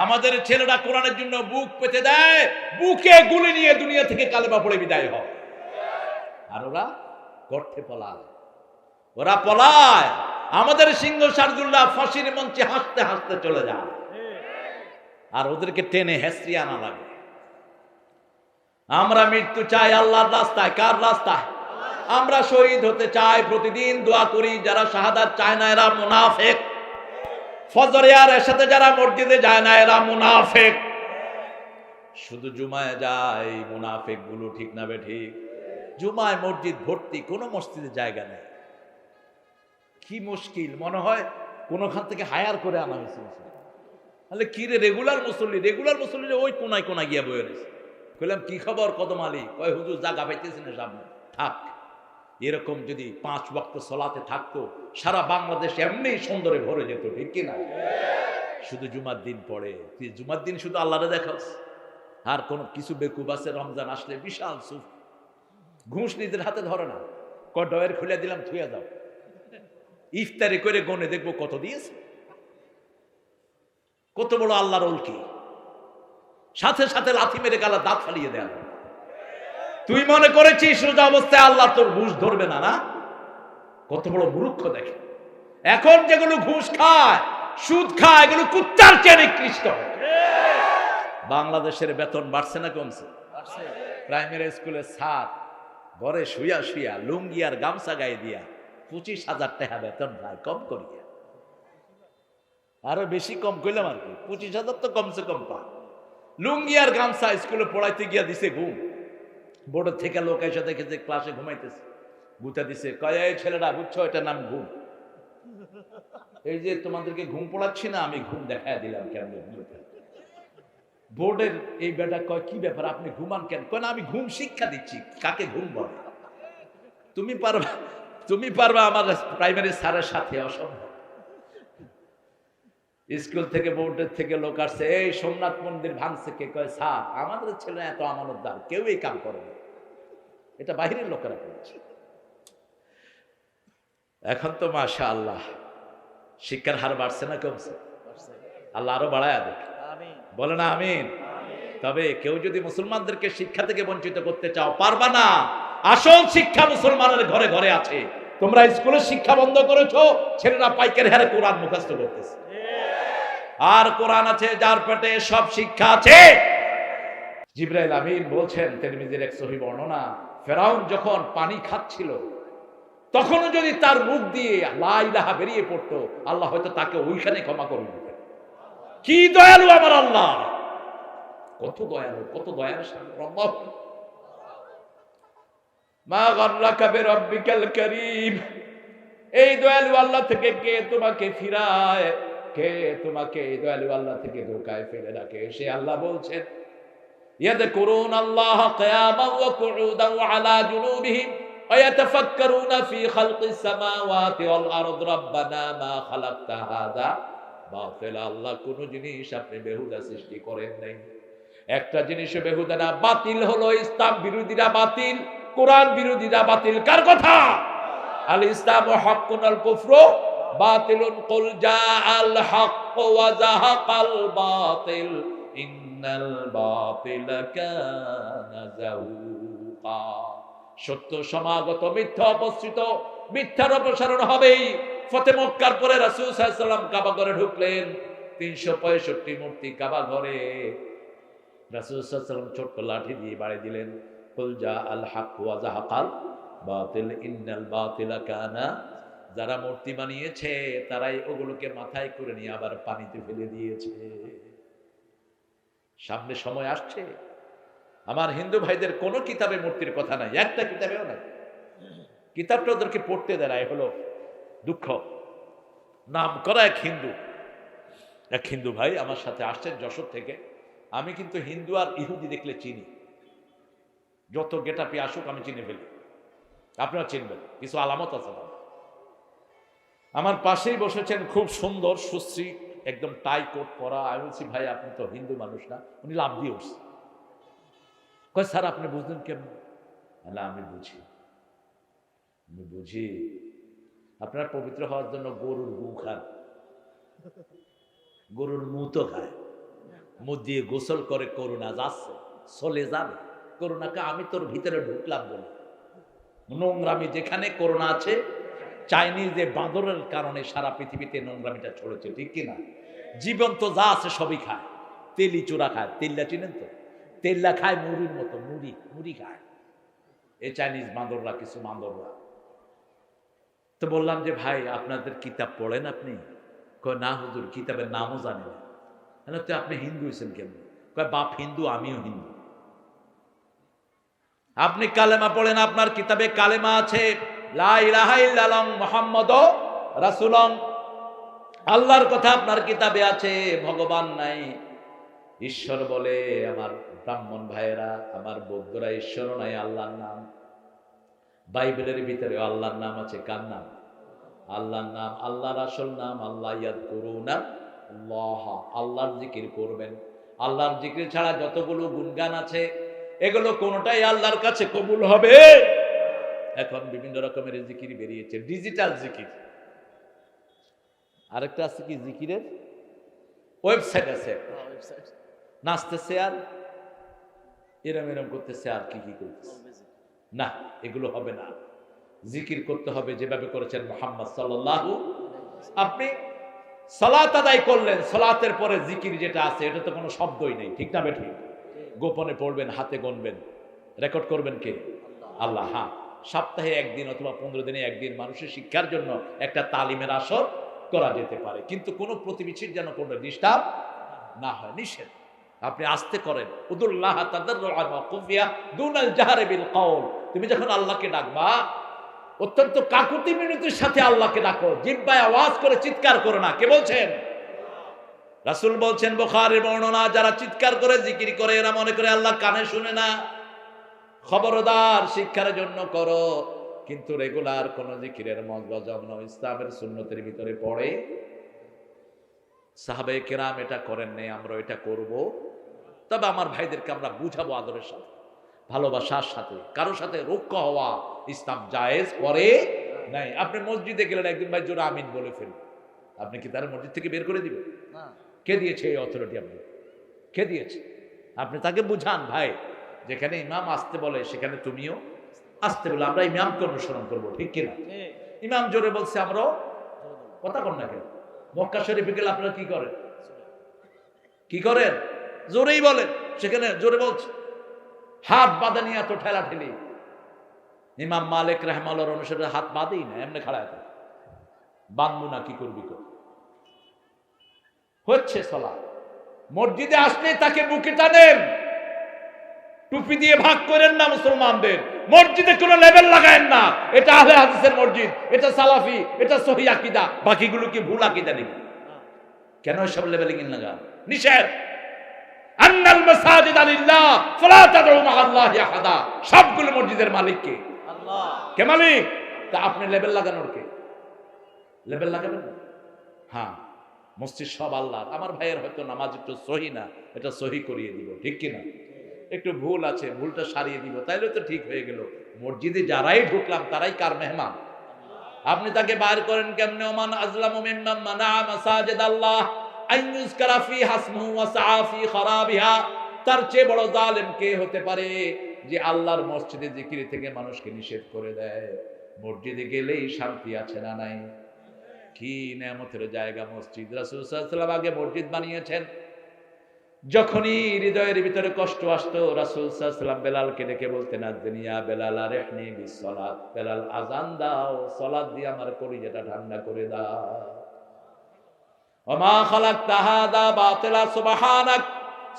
আমাদের ছেলেরা কোরআনের জন্য বুক পেতে দেয়, বুকে গুলি নিয়ে দুনিয়া থেকে কালেমা পড়ে বিদায় হয়। আর ওরা গর্তে পলায়, ওরা পলায়। আমাদের সিংহ শারদুল্লাহ ফাঁসির মঞ্চে হাসতে হাসতে চলে যায়, আর ওদেরকে টেনে হেসরি আনা লাগে। আমরা মৃত্যু চাই আল্লাহর রাস্তায়। কার রাস্তায়? আমরা শহীদ হতে চাই, প্রতিদিন দোয়া করি। যারা শাহাদাত চায় না এরা মুনাফিক। ফজরে আর এর সাথে যারা মসজিদে যায় না এরা মুনাফিক। শুধু জুমায় যায় মুনাফিক গুলো, ঠিক না বে ঠিক? জুমায় মসজিদ ভর্তি, কোনো মসজিদের জায়গা নেই। কি মুশকিল, মনে হয় কোনখান থেকে হায়ার করে আনা হয়েছে। তাহলে কি রে, রেগুলার মুসল্লি ওই কোনায় কোনায় গিয়া বয়ে রয়েছে। কইলাম কি খবর কদম আলী? কয় হুজুর জাগা পাইতেছি না সামনে। থাক, এরকম যদি 5 ওয়াক্ত সলাতে থাকতো সারা বাংলাদেশ এমনি সুন্দরে ভরে যেত, ঠিক কিনা? শুধু জুমার দিন পড়ে, তুই জুমার দিন শুধু আল্লাহরে দেখাস। আর কোন কিছু বেকুব আছে রমজান আসলে বিশাল সুখ, ঘুষ নিজের হাতে ধরে না, ডয়ের খুলে দিলাম থুয়ে দাও, ইফতারি করে গনে দেখবো কত দিয়েছে। কত বড় আল্লাহর ওলকি, সাথে সাথে লাথি মেরে গালা দাঁত ফালিয়ে দেয়া। তুই মনে করেছিস রোজা অবস্থায় আল্লাহ তোর ঘুষ ধরবে না? না, কত বড় মূর্খ দেখে। এখন যেগুলো ঘুষ খায়, সুদ খায়, এগুলো কুত্তার চেয়ে নিকৃষ্ট। বাংলাদেশের বেতন বাড়ছে না কমছে? প্রাইমারি স্কুলে স্যার ঘরে শুয়া শুয়া লুঙ্গি আর গামছা গায়ে দিয়া 25,000 টাকা বেতন পায়, কম করিয়া। আরো বেশি কম কইলাম আর কি, 25,000 তো কমসে কম পা। লুঙ্গি আর গামছা স্কুলে পড়াইতে গিয়া দিছে ঘুম। বোর্ডের থেকে লোক এসে দেখে যে ক্লাসে ঘুমাইতেছে, গুতা দিছে, কয় এই ছেলেরা বুঝছো এটার নাম ঘুম। এই যে তোমাদেরকে ঘুম পড়াচ্ছি না, আমি ঘুম দেখায় দিলাম কেমন ঘুমাতে। বোর্ডের এই বেটা কয় কি ব্যাপার, আপনি ঘুমান কেন? কয় না, আমি ঘুম শিক্ষা দিচ্ছি, কাকে ঘুম বলে। তুমি পারবা আমার প্রাইমারি স্যারের সাথে? অসম্ভব। স্কুল থেকে বোর্ডের থেকে লোক আসছে, এই সোমনাথ মন্দির ভাঙছে কে? কয় স্যার আমাদের ছেলে এত আমানতদার, কেউ এই কাম করে না, এটা বাইরের লোকেরা করেছে। এখন তো মাশাআল্লাহ শিক্ষার হার বাড়ছে না কমছে? আল্লাহ আরো বাড়ায় দেখ, বলে না আমিন। তবে কেউ যদি মুসলমানদেরকে শিক্ষা থেকে বঞ্চিত করতে চাও, পারবা না। আসল শিক্ষা মুসলমানের ঘরে ঘরে আছে। তোমরা স্কুলের শিক্ষা বন্ধ করেছো, ছেলেরা পাইকারি হারে কোরআন মুখস্থ করতেছে। আর কোরআন আছে যার পেটে সব শিক্ষা আছে। জিবরাইল আমিন বলছেন, তিরমিজির এক সহিহ বর্ণনা, ফেরাউন যখন পানি খাচ্ছিল তখনও যদি তার মুখ দিয়ে লা ইলাহা বেরিয়ে পড়তো, আল্লাহ হয়তো তাকে ওইখানে ক্ষমা করে দিতেন। কি দয়ালু আমার আল্লাহ, কত দয়ালু, কত দয়ালু রব্বুল। মা গাররাকা বিরাব্বিকাল কারীম। এই দয়ালু আল্লাহ থেকে কে তোমাকে ফিরায়, কে তোমাকে এই দয়ালু আল্লাহ থেকে ধোঁকায় ফেলে রাখে? সে আল্লাহ বলছেন, ইয়াযকুরুনাল্লাহ কিয়ামান ওয়া কুউদান ওয়া আলা জুনুবিহিম ওয়া ইয়াতাফাক্কারুনা ফি খালকিস সামাওয়াতি ওয়াল আরদ রাব্বানা মা খালাকতা হাযা বাতিল। আল্লাহ কোন জিনিস আপনি বেহুদা সৃষ্টি করেন নাই। একটা জিনিসও বেহুদা না, বাতিল হলো ইসলাম বিরোধীরা বাতিল, কোরআন বিরোধীরা বাতিল। কার কথা? আল ইসলামু হাক্কুন আল কুফরু বাতিলুন কুল জাআল হাক্কু ওয়া যাহাকাল বাতিল ইন্নাল বাতিলা কানা যাহুকা। সত্য সমাগত, মিথ্যা অপসৃত, মিথ্যার অপসারণ হবেই। ফতে মক্কার পরে রাসূল সাল্লাল্লাহু আলাইহি ওয়াসাল্লাম কাবা ঘরে ঢুকলেন, 365 মূর্তি কাবা ঘরে। রাসূল সাল্লাল্লাহু আলাইহি ওয়াসাল্লাম ছোট্ট লাঠি দিয়ে বাড়ি দিলেন, কুল জাআল হাক্কু ওয়া যাহাকাল বাতিল ইন্নাল বাতিলা কানা। যারা মূর্তি বানিয়েছে তারাই ওগুলোকে মাথায় করে নিয়ে আবার পানিতে ফেলে দিয়েছে। সামনে সময় আসছে, আমার হিন্দু ভাইদের কোনো কিতাবে মূর্তির কথা নাই, একটা কিতাবেও নাই। কিতাবটা ওদেরকে পড়তে দেয় না, হলো দুঃখ। নাম করা এক হিন্দু ভাই আমার সাথে আসছেন যশোর থেকে। আমি কিন্তু হিন্দু আর ইহুদি দেখলে চিনি, যত গেটাপি আসুক আমি চিনে ফেলি। আপনারা চিনবেন, কিছু আলামত আছে। আমার পাশেই বসেছেন, খুব সুন্দর সুশ্রী, একদম টাই কোট পরা। আমি বলছি ভাই আপনি তো হিন্দু মানুষ না? উনি লাভ দিয়ে উঠছে, কয় স্যার আপনি বুঝলেন কেমন? না আমি বুঝি আপনারা পবিত্র হওয়ার জন্য গরুর গু খান, গরুর মুতো খায়, মুখ দিয়ে গোসল করে, করোনা যাচ্ছে চলে যাবে। করোনাকে আমি তোর ভিতরে ঢুকলাম বলে নোংরামি যেখানে করোনা আছে, চাইনিজ বাঁদরের কারণে সারা পৃথিবীতে নোংরামিটা ছড়েছে, ঠিক কিনা? জীবন্ত যা আছে সবই খায়, তেলি চোরা খায়, তেল্লা চিনেন তো? তেল্লা খায় মুড়ির মতো, মুড়ি খায় এই চাইনিজ বাঁদররা, কিছু বাঁদররা। তো বললাম যে ভাই আপনাদের কিতাব পড়েন আপনি? কয় না হুজুর, কিতাবের নামও জানি না। তো আপনি হিন্দু হয়েছেন কেমন? কয় বাপ হিন্দু, আমিও হিন্দু। আপনি কালেমা পড়েন, আপনার কিতাবে কালেমা আছে লা ইলাহা ইল্লাল্লাহ মুহাম্মাদুর রাসূলুল্লাহ, আল্লাহর কথা আপনার কিতাবে আছে, ভগবান নাই, ঈশ্বর বলে আমার ব্রাহ্মণ ভাইয়েরা, আমার বৌদ্ধরা ঈশ্বর নাই, আল্লাহর নাম। বাইবেলের ভিতরে আল্লাহর নাম আছে। কার নাম? আল্লাহর নাম। আল্লাহর আসল নাম আল্লাহ ইয়াযকুরুনা আল্লাহ, আল্লাহর জিকির করবেন। আল্লাহর জিকির ছাড়া যতগুলো গুণগান আছে এগুলো কোনটাই আল্লাহর কাছে কবুল হবে। এখন বিভিন্ন রকমের জিকির বেরিয়েছে, ডিজিটাল জিকির। আরেকটা আছে কি জিকিরের ওয়েবসাইট আছে, নাচতেছে আর এরম এরম করতেছে আর কি কি করতেছে। না, এগুলো হবে না। জিকির করতে হবে যেভাবে করেছেন মুহাম্মদ সাল্লাল্লাহু। আপনি সালাত আদায় করলেন, সালাতের পরে জিকির যেটা আছে এটা তো কোনো শব্দই নেই, ঠিক না বেঠিক? গোপনে পড়বেন, হাতে গণবেন, রেকর্ড করবেন কে? আল্লাহ। হ্যাঁ, সপ্তাহে একদিন অথবা 15 দিনে একদিন মানুষের শিক্ষার জন্য একটা তালিমের আসর করা যেতে পারে, কিন্তু কোনো প্রতিবেশীর যেন কোনো ডিস্টার্ব না হয়, নিষেধ। আপনি আস্তে করেন। উদুল্লাহ তাদাররুআন ওয়া খুফিয়া দুনাল জাহরি বিল কওল। তুমি যখন আল্লাহকে ডাকবা অত্যন্ত কাকুতি মিনতির সাথে আল্লাহকে ডাকো, জিহ্বায় আওয়াজ করে চিৎকার করো না। কে বলছেন? রাসূল বলছেন, বুখারীর বর্ণনা, যারা চিৎকার করে জিকির করে এরা মনে করে আল্লাহ কানে শুনে না। খবরদার, শিক্ষার জন্য করো, কিন্তু রেগুলার কোন জিকিরের মজলস ইসলামের সুন্নতের ভিতরে পড়ে। সাহাবায়ে কেরাম এটা করেন নাই, আমরা এটা করব। তবে আমার ভাইদেরকে আমরা বুঝাবো আদরের সাথে, ভালোবাসার সাথে। কারোর সাথে রুক্ষ হওয়া ইসলাম জায়েজ করে নাই। আপনি মসজিদে গেলেন, একদিন ভাই জোরে আমিন বলে ফেলুন, আপনি কি তার মসজিদ থেকে বের করে দিবেন? কে দিয়েছে এই অথরিটি? আপনি কে দিয়েছে? আপনি তাকে বুঝান, ভাই যেখানে ইমাম আসতে বলে সেখানে তুমিও আসতে বলে, আমরা ইমামকে অনুসরণ করবো, ঠিক কিনা? ইমাম জোরে বলছে, আমরাও কথা কর না কেন? মক্কা শরীফে গেলে আপনারা কি করেন? কি করেন? জোরেই বলেন, সেখানে জোরে বলছে, হাত বাঁধা নিয়ে এত ঠেলা ঠেলি। ইমাম মালিক রাহমাতুল্লাহর অনুসারে হাত বাঁধেই না, এমনি খাড়া আছে, বাঁধবো না, কি করবি কর। হচ্ছে সালাত। মসজিদে আসলে তাকে বুকে টানেন, টুপি দিয়ে ভাগ করেন না মুসলমানদের। মসজিদে কোনো লেবেল লাগায়েন না, এটা আহলে হাদিসের মসজিদ, এটা সালাফি, এটা সহিহ আকীদা, বাকিগুলো কি ভুল আকীদা নাকি? কেন সব লেবেলিং লাগান? নিষেধ। আন্নাল মাসাজিদ লিল্লাহ ফালা তাদউ মাআল্লাহি আহাদা। সবগুলো মসজিদের মালিক কে? আল্লাহ। কে মালিক? তা আপনি লেবেল লাগানোর কে? লেবেল লাগাবেন না। হ্যাঁ, মসজিদ সব আল্লাহর। আমার ভাইয়ের হয়তো নামাজ একটু সহি না, এটা সহি করিয়ে দিব, ঠিক কিনা? একটু ভুল আছে, ভুলটা সারিয়ে দিব, তাইলে তো ঠিক হয়ে গেল। মসজিদে যারাই ঢুকলাম তারাই কার মেহমান? আপনি তাকে বাইর করেন কেমনে? ওমান আযলামু মিম্মান মানা মাসাজিদ আল্লাহ আন ইউযকারা ফিহা ইসমুহু ওয়া সাআ ফি খারাবিহা। তার চেয়ে বড় জালেম কে হতে পারে যে আল্লাহর মসজিদে জিকির থেকে মানুষকে নিষেধ করে দেয়? মসজিদে গেলেই শান্তি আছে না নাই? কি নেয়ামতের জায়গা মসজিদ। রাসূল সাল্লাল্লাহু আলাইহি ওয়াসাল্লাম আগে মসজিদ বানিয়েছেন। যখনই হৃদয়ের ভিতরে কষ্ট আসতো রাসূল সাল্লাল্লাহু আলাইহি ওয়াসাল্লাম বেলালকে ডেকে বলতেন, আযনিয়া বেলাল আরহিনি বিসসালাত। বেলাল আযান দাও, সালাত দিয়ে আমার কলিজাটা ঠান্ডা করে দাও। ওমা খালাকতা হাযা বাতিলা সুবহানাক।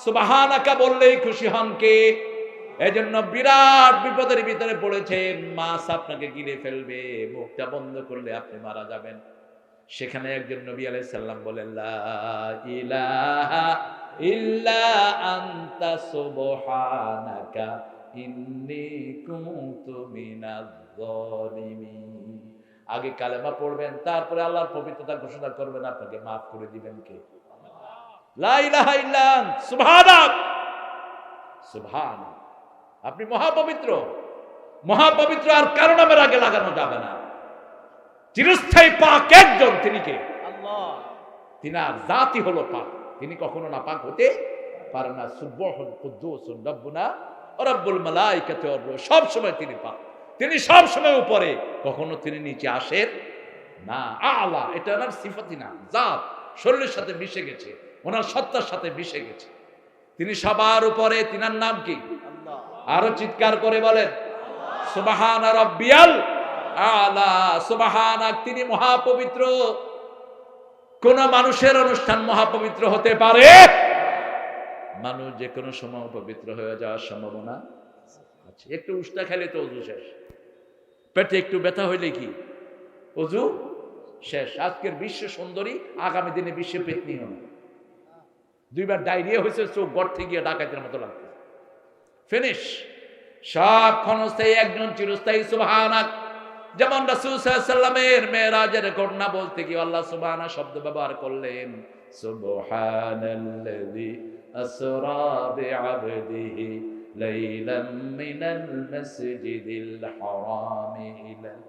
সুবহানাকা বললেই খুশি হন কে? এজন্য বিরাট বিপদের ভিতরে পড়েছেন, মাছ আপনাকে গিলে ফেলবে, মুখটা বন্ধ করলে আপনি মারা যাবেন। সেখানে একজন নবী আলাইহিস সালাম বলেন, লা ইলাহা ইল্লা আনতা সুবহানাকা ইন্নী কুনতু মিনাজ জালিমিন। আগে কালেমা পড়বেন, তারপরে আল্লাহর পবিত্রতা ঘোষণা করবেন, আপনাকে মাফ করে দিবেন কে? লা ইলাহা ইল্লা আনত সুবহানাক। সুবহানাক, আপনি মহাপবিত্র। মহাপবিত্র আর কারো নামের আগে লাগানো যাবে না। চিরস্থায়ী পাক একজন, তিনি কে? আল্লাহ। তিনার জাতি হলো পাক, তিনি কখনো না পাক হতে পারে না। সুবহান কুদ্দুসুর রাব্বুনা ওয়া রাব্বুল মালাইকাতি ওয়ার রূহ। সব সময় তিনি পাক, তিনি সব সময় উপরে, কখনো তিনি নিচে আসেন না। আলা, এটা ওনার সিফাতি না, জাত, শরীরের সাথে মিশে গেছে, ওনার সত্তার সাথে মিশে গেছে। তিনি সবার উপরে। তিনার নাম কি? আল্লাহ। আরো চিৎকার করে বলেন, সুবহানা রাব্বিয়াল আলা। সুবহানাক, তিনি মহাপবিত্র। কোন মানুষের অনুষ্ঠান মহাপবিত্র হতে পারে? মানুষ যে কোনো সময় পবিত্র হয়ে যাওয়ার সম্ভাবনা আছে। একটু উষ্টা খেলে তো অজু শেষ, পেটে একটু ব্যথা হইলে কি অজু শেষ। আজকের বিশ্ব সুন্দরী, আগামী দিনে বিশ্বে পেতনি হবে। দুইবার ডায়রিয়া হয়েছে, চোখ গর্তে গিয়ে ডাকাতের মতো লাগছে। ফিনিশ। সব ক্ষণস্থায়ী, একজন চিরস্থায়ী। সুবহানাক। যেমন রাসূল সাল্লাল্লাহু আলাইহি ওয়াসাল্লামের মেরাজের ঘটনা বলতে গিয়ে আল্লাহ সুবহানা শব্দ ব্যবহার করলেন। সুবহানাল্লাযী আসরা বিআবদিহি লাইলাম মিনাল মাসজিদিল হারামি ইলাল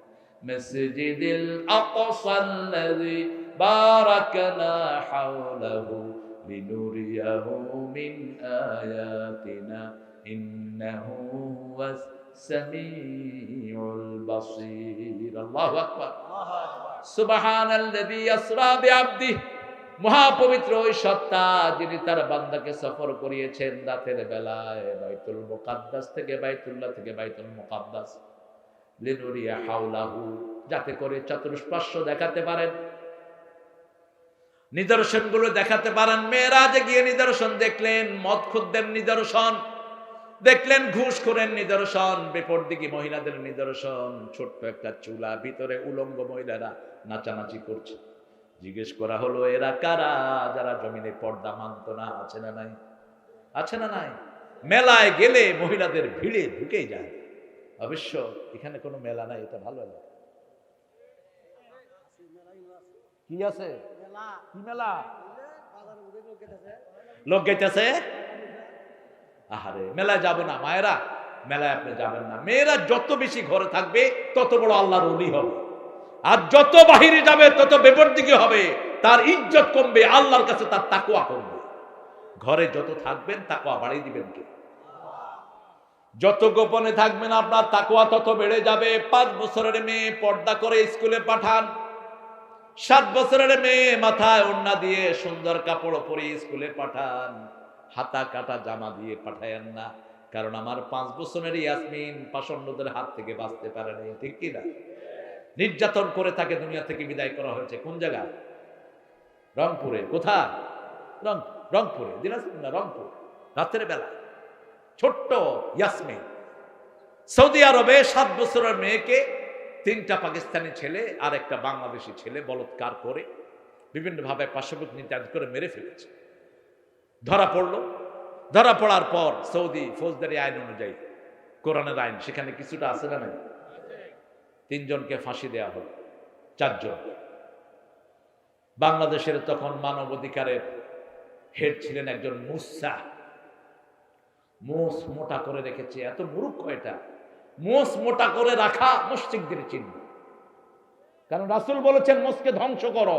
মাসজিদিল আকসাল্লাযী বারাকনা হাওলাহু লিনুরিয়াহু মিন আয়াতিনা ইন্নাহু হুয়াস সামিউল বাসীর। আল্লাহু আকবার। সুবহানাল্লাযী আসরা বিআবদিহি, মহাপবিত্র ওই সত্তা যিনি তার বান্দাকে সফর করিয়েছেন রাতের বেলায় বাইতুল মুকাদ্দাস থেকে, বাইতুল্লাহ থেকে বাইতুল মুকাদ্দাস, লিনুরিয়া হাওলাহু, যাতে করে চতুষ্পার্শ্ব দেখাতে পারেন, নিদর্শনগুলো দেখাতে পারেন। মেরাজে গিয়ে নিদর্শন দেখলেন, মদখুরদের নিদর্শন দেখলেন, ঘুষখোরের নিদর্শন, বেপরদিগী মহিলাদের নিদর্শন। ছোট্ট একটা চুলা, ভিতরে উলঙ্গ মহিলারা নাচানাচি করছে। জিজ্ঞেস করা হলো, এরা কারা যারা জমিনে পর্দা মানত না? আছে না নাই? আছে না নাই? মেলায় গেলে মহিলাদের ভিড়ে ঢুকে যায়। অবশ্য এখানে কোনো মেলা নাই, এটা ভালো লাগে। কি আছে? কি মেলা? লোক গাইতেছে। আহারে, মেলায় যাব না মায়েরা, মেলায় আপনি যাবেন না। মেয়েরা যত বেশি ঘরে থাকবে তত বড় আল্লাহর ওলি হবে, আর যত বাহিরে যাবে তত বেপরদিগী হবে, তার ইজ্জত কমবে, আল্লাহর কাছে তার তাকওয়া কমবে। ঘরে যত থাকবেন তাকওয়া বাড়িয়ে দিবেন কে? যত গোপনে থাকবেন আপনার তাকওয়া তত বেড়ে যাবে। 5 বছরের মেয়ে পর্দা করে স্কুলে পাঠান, 7 বছরের মেয়ে মাথায় ওড়না দিয়ে সুন্দর কাপড় পরে স্কুলে পাঠান, হাতা কাটা জামা দিয়ে পাঠায়েন না। কারণ আমার 5 বছরের ইয়াসমিন পাষণ্ডদের হাত থেকে বাঁচতে পারে নাই, ঠিক কি না? নির্যাতন করে তাকে দুনিয়া থেকে বিদায় করা হয়েছে। কোন জায়গায়? রংপুরে। কোথায়? রংপুরে, দিনাজপুর না, রংপুর। রাতের বেলা ছোট্ট ইয়াসমিন। সৌদি আরবে 7 বছরের মেয়েকে 3টা পাকিস্তানি ছেলে আর একটা বাংলাদেশি ছেলে বলৎকার করে বিভিন্নভাবে পাশবিক নির্যাতন করে মেরে ফেলেছে। ধরা পড়লো। ধরা পড়ার পর সৌদি ফৌজদারি আইন অনুযায়ী, কোরআনের আইন, সেখানে কিছুটা আছে না নাই? 3 জনকে ফাঁসি দেয়া হলো, 4 জন। বাংলাদেশের তখন মানবাধিকারের হেড ছিলেন একজন মুসা। মোষ মোটা করে রেখেছে। এত মূর্খ এটা, মোষ মোটা করে রাখা মুশরিকদের চিহ্ন। কারণ রাসূল বলেছেন, মোষকে ধ্বংস করো,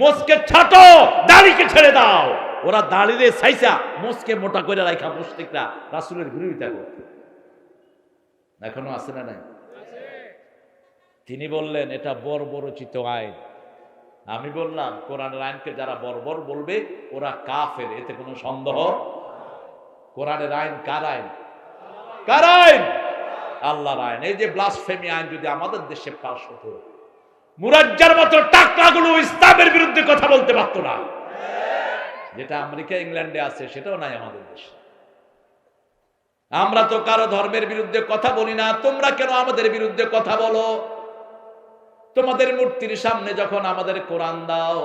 মোষকে ছাটো, দাড়িকে ছেড়ে দাও। ওরা দাড়িরে ছাইসা মোষকে মোটা করে রাখা মুশরিকরা রাসূলের বিরোধিতা করত। এখনো আছে না নাই? তিনি বললেন, এটা বর্বরচিত আইন। আমি বললাম, কোরআনের আইনকে যারা বর্বর বলবে ওরা কাফের, এতে কোনো সন্দেহ। কোরআনের আইন কার আইন? কার আইন? আল্লাহর আইন। এই যে ব্লাসফেমি আইন যদি আমাদের দেশে পাস হতো, মুরাজ্জার মতো টাকলাগুলো ইসলামের বিরুদ্ধে কথা বলতে পারতো না। যেটা আমেরিকা ইংল্যান্ডে আছে সেটাও নাই আমাদের দেশে। আমরা তো কারো ধর্মের বিরুদ্ধে কথা বলি না, তোমরা কেন আমাদের বিরুদ্ধে কথা বলো? তোমাদের মূর্তির সামনে যখন আমাদের কোরআন দাও,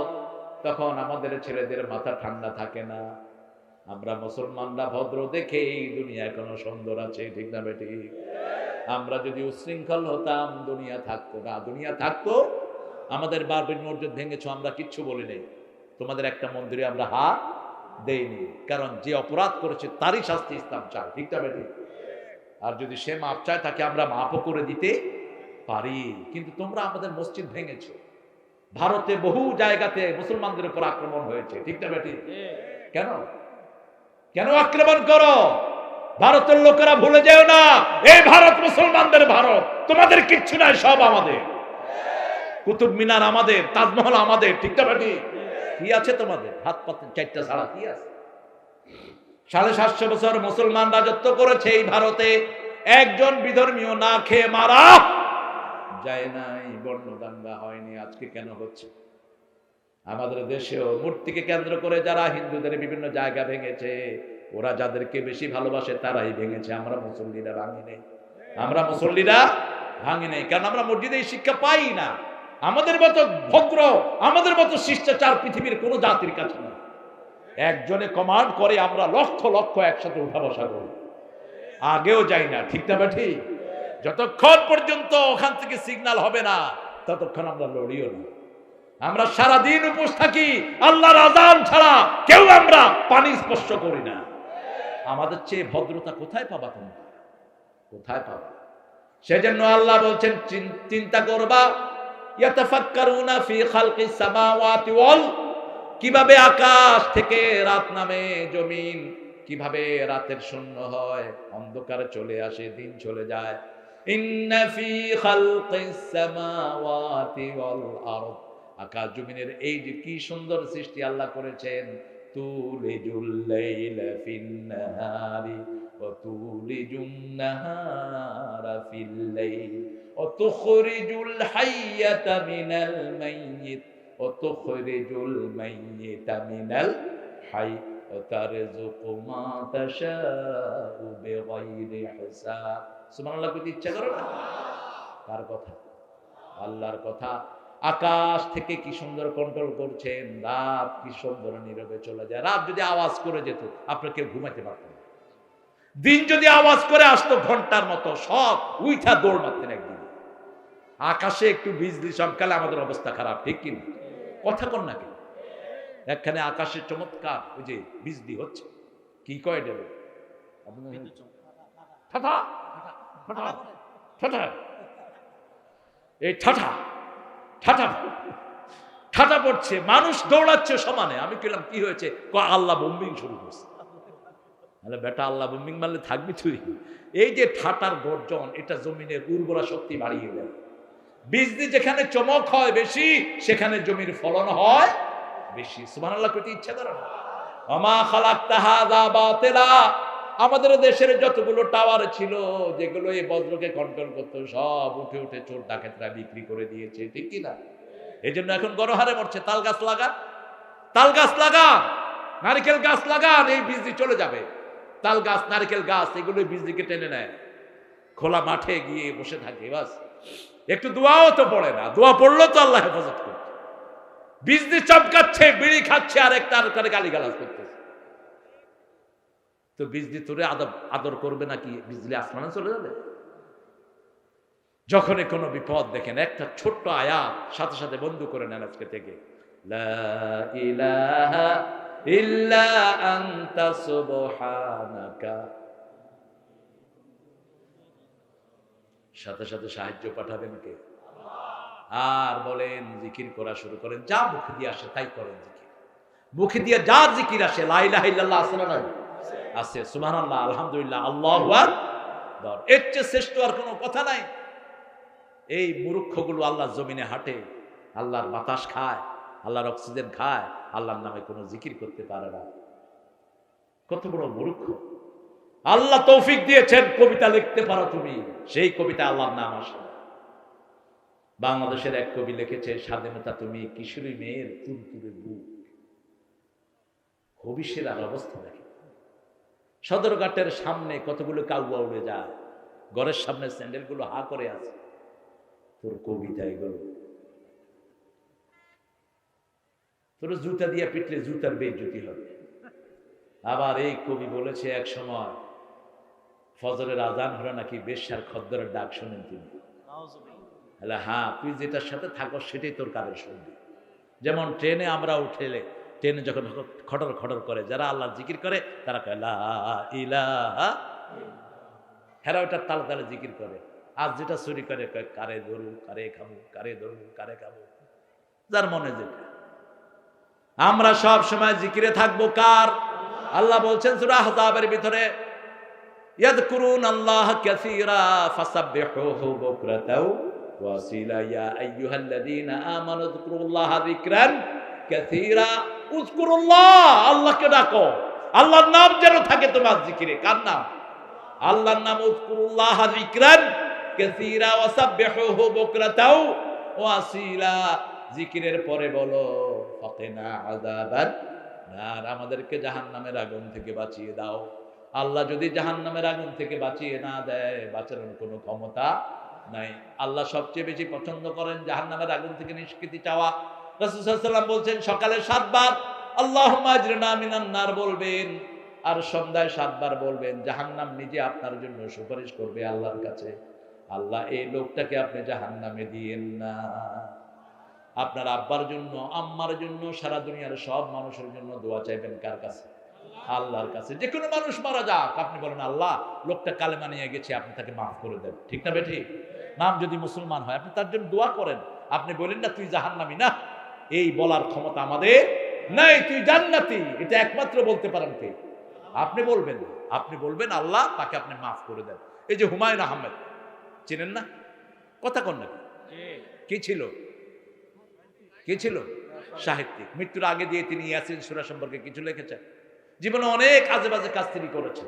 তখন আমাদের ছেলেদের মাথা ঠান্ডা থাকে না। আমরা মুসলমানরা ভদ্র দেখে এই দুনিয়া এখনো সুন্দর আছে, ঠিক না বেটি? আমরা যদি উশৃঙ্খল হতাম দুনিয়া থাকতো না। দুনিয়া থাকতো, আমাদের বারবির মসজিদ ভেঙেছো, আমরা কিচ্ছু বলি নাই। তোমাদের একটা মন্দিরে আমরা হাত দেইনি, কারণ যে অপরাধ করেছে তারই শাস্তি ইসলাম চায়, ঠিক না বেটি? আর যদি সে মাপ চায় তাকে আমরা মাফও করে দিতে পারি। কিন্তু তোমরা আমাদের মসজিদ ভেঙেছো। ভারতে বহু জায়গাতে মুসলমানদের উপর আক্রমণ হয়েছে, ঠিক না বেটি? কেন কেন আক্রমণ করো? ভারতের লোকেরা ভুলে যেও না, এই ভারত মুসলমানদের ভারত, তোমাদের কিচ্ছু নাই, সব আমাদের। কুতুব মিনার আমাদের, তাজমহল আমাদের, ঠিক না বেটি? কি আছে তোমাদের? হাত পাতে 4টা ছাড়া কি আছে? 750 বছর মুসলমান রাজত্ব করেছে এই ভারতে। একজন বিধর্মীয় না খেয়ে মারা যায় নাই, বর্ণদাঙ্গা হয়নি। আজকে কেন হচ্ছে? আমাদের দেশেও মূর্তিকে কেন্দ্র করে যারা হিন্দুদের বিভিন্ন জায়গা ভেঙেছে, ওরা যাদেরকে বেশি ভালোবাসে তারাই ভেঙেছে, আমরা মুসল্লিরা ভাঙি নেই। আমরা মুসল্লিরা ভাঙি নেই, কারণ আমরা মসজিদে এই শিক্ষা পাই না। আমাদের মতো ভদ্র, আমাদের মতো শিষ্টাচার পৃথিবীর কোন জাতির কাছে না। একজনে কমান্ড করে, আমরা লক্ষ লক্ষ একসাথে উঠা বসা করি, আগেও যাই না, ঠিক না ঠিক? যতক্ষণ পর্যন্ত ওখান থেকে সিগন্যাল হবে না ততক্ষণ আমরা লড়িও না। আমরা সারাদিন উপোস থাকি, আল্লাহর আযান ছাড়া কেউ আমরা পানি স্পর্শ করি না। আমাদের চেয়ে ভদ্রতা কোথায় পাবা তোমরা? কোথায় পাবা? সেজন্য আল্লাহ বলছেন চিন্তা করবা, ইয়াতাফাক্কারুনা ফি খালকিস সামাওয়াতি ওয়াল, কিভাবে আকাশ থেকে রাত নামে, জমিন কিভাবে রাতের শূন্য হয়, অন্ধকারে চলে আসে, দিন চলে যায়। ইন্না ফি খালকিস সামাওয়াতি ওয়াল আরদ, আকাশ জমিনের এই যে কি সুন্দর সৃষ্টি আল্লাহ করেছেন। তুলিজুল লাইলা ফিন নাহারি ওয়া তুলিজুন নাহারা ফিল লাইল ওয়া তুখরিজুল হাইয়াতা মিনাল মাইয়িত ওয়া তুখরিজুল মাইয়িতা মিনাল হাই ওয়া তারযুকু মা তাশাউ বিগাইরি হিসাব। সুবহানাল্লাহ, কইতে ইচ্ছা করে না? কার কথা? আল্লাহর কথা। আকাশ থেকে কি সুন্দর কন্ট্রোল করছেন, রাত কি সুন্দর নীরবে চলে যায়। রাত যদি আওয়াজ করে যেত আপনার কেউ ঘুমাইতে পারতেন না। দিন যদি আওয়াজ করে আসতো ঘন্টার মতো, সব উইঠা দৌড় মারতেন একদিন। আকাশে একটু বিজলি চমকালে আমাদের অবস্থা খারাপ, ঠিক কিনা? কথা কন না কেন? একখানে আকাশে চমৎকার ওই যে বিজলি হচ্ছে, কি কয় দেবে ঠাঠা ঠাঠা ঠাঠা, এই ঠাঠা ঠাঠা ঠাঠা পড়ছে, মানুষ দৌড়াচ্ছে সমানে। আমি বললাম কি হয়েছে? আল্লাহ বোম্বিং শুরু করছে। বেটা, আল্লাহ বোম্বিং মারলে থাকবি তুই? এই যে ঠাটার গর্জন, এটা জমিনের উর্বরা শক্তি বাড়িয়ে দেয়। বিজলি যেখানে চমক হয় বেশি, সেখানে জমির ফলন হয় বেশি। সুবহানাল্লাহ কইতে ইচ্ছা করে না? ওমা খালাকতা হাযা বাতিলা, আমাদের দেশের যতগুলো টাওয়ার ছিল যেগুলো এই বজ্রকে কন্ট্রোল করতো, সব উঠে উঠে চোর ডাকাতরা বিক্রি করে দিয়েছে, ঠিক কি না? এই জন্য এখন গণহারে মরছে। তাল গাছ লাগান, তাল গাছ লাগান, নারকেল গাছ লাগান, এই বিজলি চলে যাবে। তাল গাছ, নারকেল গাছ, এগুলো বিজলিকে টেনে নেয়। খোলা মাঠে গিয়ে বসে থাকে, বাস একটু দোয়াও তো পড়ে না। দোয়া পড়লো তো আল্লাহ হেফাজত করছে। বিজলি চমকাচ্ছে, বিড়ি খাচ্ছে, আর একটা গালিগালাজ করতেছে। তো বিজলি তোরে আদর করবে নাকি? বিজলি আসমানে চলে যাবে? যখনই কোনো বিপদ দেখেন, একটা ছোট্ট আয়াত সাথে সাথে বন্ধ করে নেন আজকে থেকে, লা ইলাহা ইল্লা আনতা সুবহানাকা, সাথে সাথে সাহায্য পাঠাবেন কে? আর বলেন জিকির করা শুরু করেন, যা মুখে দিয়ে আসে তাই করেন জিকির। মুখে দিয়ে যা জিকির আসে, লা ইলাহা ইল্লাল্লাহ আছে না নাই? আছে। সুবহানাল্লাহ, আলহামদুলিল্লাহ, আল্লাহু আকবার, এর চেয়ে শ্রেষ্ঠ আর কোনো কথা নাই। এই মূর্খগুলো আল্লাহর জমিনে হাঁটে, আল্লাহর বাতাস খায়, আল্লাহর অক্সিজেন খায়, আল্লাহর নামে কোনো জিকির করতে পারে না। কত বড় মূর্খ! আল্লাহ তৌফিক দিয়েছেন কবিতা লিখতে পারো তুমি, সেই কবিতা আল্লাহর নাম আসে। বাংলাদেশের এক কবি লিখেছে, স্বাধীনতা তুমি কিশোরী মেয়ের তুলতুলে বুক। হবিষের আর অবস্থা দেখে। সদরঘাটের সামনে কতগুলো কাউয়া উড়ে যায়, ঘরের সামনে স্যান্ডেল গুলো হা করে আছে। তোর কবিতা এগুলো, তোর জুতা দিয়ে পিটলে জুতার বেইজ্জতি হবে। আবার এই কবি বলেছে এক সময় ফজরের আজান হলে নাকি বেশ্যার খদ্দরের ডাক শোনেন তিনি। হ্যাঁ, তুই যেটার সাথে থাকো সেটাই তোর কাদের শুনবি। যেমন ট্রেনে আমরা উঠেলে, ট্রেনে যখন খটর খটর করে, যারা আল্লাহর জিকির করে তারা কয় লা ইলাহা, হেরা ওটার তালে তালে জিকির করে। আজ যেটা চুরি করে কয় কারে ধরু, কারে খাবো, কারে ধরু, কারে খাবো, যার মনে যেটা। আমরা সব সময় জিকিরে থাকবো কার? আল্লাহ বলছেন সূরা আহজাবের ভিতরে, ইয়াযকুরুন আল্লাহ কাসীরা ফাসাব্বিহুহু বুকরাতাও ওয়া আসীলা ইয়া আইয়ুহাল্লাযীনা আমানু যকুরুল্লাহা যিকরান কাসীরা। উযকুরুল্লাহ, আল্লাহকে ডাকো, আল্লাহর নাম যেন থাকে তোমার জিকিরে। কার নাম? আল্লাহর নাম। উযকুরুল্লাহা যিকরান কাসীরা ওয়া সাব্বিহুহু বুকরাতাও ওয়া আসীলা। জিকিরের পরে বলো ফাকিনা আযাবান আর আমাদেরকে জাহান্নামের আগুন থেকে বাঁচিয়ে দাও। আল্লাহ যদি জাহান্নামের আগুন থেকে বাঁচিয়ে না দেয়, বাঁচানোর কোনো ক্ষমতা নাই। আল্লাহ সবচেয়ে বেশি পছন্দ করেন জাহান্নামের আগুন থেকে নিষ্কৃতি চাওয়া। রাসূল সাল্লাল্লাহু আলাইহি ওয়াসাল্লাম বলছেন সকালে 7 বার আল্লাহুম্মা আজরিনা মিনান নার বলবেন, আর সন্ধ্যায় 7 বার বলবেন। জাহান্নাম নিজে আপনার জন্য সুপারিশ করবে আল্লাহর কাছে, আল্লাহ এই লোকটাকে আপনি জাহান্নামে দিয়েন না। আপনার আব্বার জন্য, আম্মার জন্য, সারা দুনিয়ার সব মানুষের জন্য দোয়া চাইবেন কার কাছে? আল্লাহর কাছে। যে কোনো মানুষ মারা যাক, আপনি বলেন আল্লাহ লোকটা কালেমা নিয়ে গেছে, আপনি তাকে মাফ করে দেন। ঠিক না বেঠিক? নাম যদি মুসলমান হয় আপনি তার জন্য দোয়া করেন। আপনি বলেন না তুই জাহান্নামী, না, এই বলার ক্ষমতা আমাদের নাই, তুই জান্নাতি। এটা একমাত্র বলতে পারেন কে? আপনি বলবেন না। আপনি বলবেন আল্লাহ তাকে আপনি মাফ করে দেন। এই যে হুমায়ুন আহমেদ চিনেন না? কথা কন না, কি ছিল? কে ছিল? সাহিত্যিক। মৃত্যুর আগে দিয়ে তিনি ইয়াসিন সূরা সম্পর্কে কিছু লিখেছেন। জীবনে অনেক আজে বাজে কাজ তিনি করেছেন,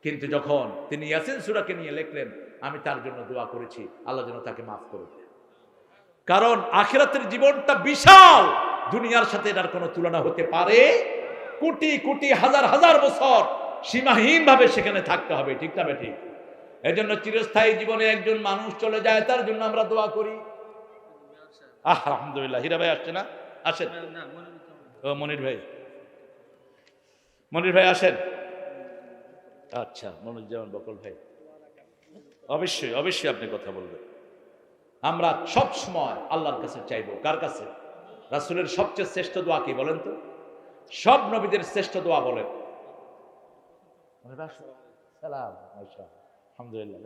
কিন্তু যখন তিনি ইয়াসিন সূরাকে নিয়ে লিখলেন, আমি তার জন্য দোয়া করেছি আল্লাহ যেন তাকে মাফ করে দেন। কারণ আখিরাতের জীবনটা বিশাল, দুনিয়ার সাথে এটার কোনো তুলনা হতে পারে? কোটি কোটি হাজার হাজার বছর সীমাহীন ভাবে সেখানে থাকতে হবে। ঠিক না বেঠিক? এজন্য চিরস্থায়ী জীবনে একজন মানুষ চলে যায়, তার জন্য আমরা দোয়া করি। আলহামদুলিল্লাহ। হীরা ভাই আসছে না? আসেন। ও মনির ভাই, মনির ভাই আসেন। আচ্ছা, মনুজ্জামান বকল ভাই, অবশ্যই অবশ্যই আপনি কথা বলবেন। আমরা সব সময় আল্লাহর কাছে চাইবো। কার কাছে? রাসূলের সবচেয়ে শ্রেষ্ঠ দোয়া কি বলেন তো? সব নবীদের শ্রেষ্ঠ দোয়া বলেন। সালাম। আলহামদুলিল্লাহ।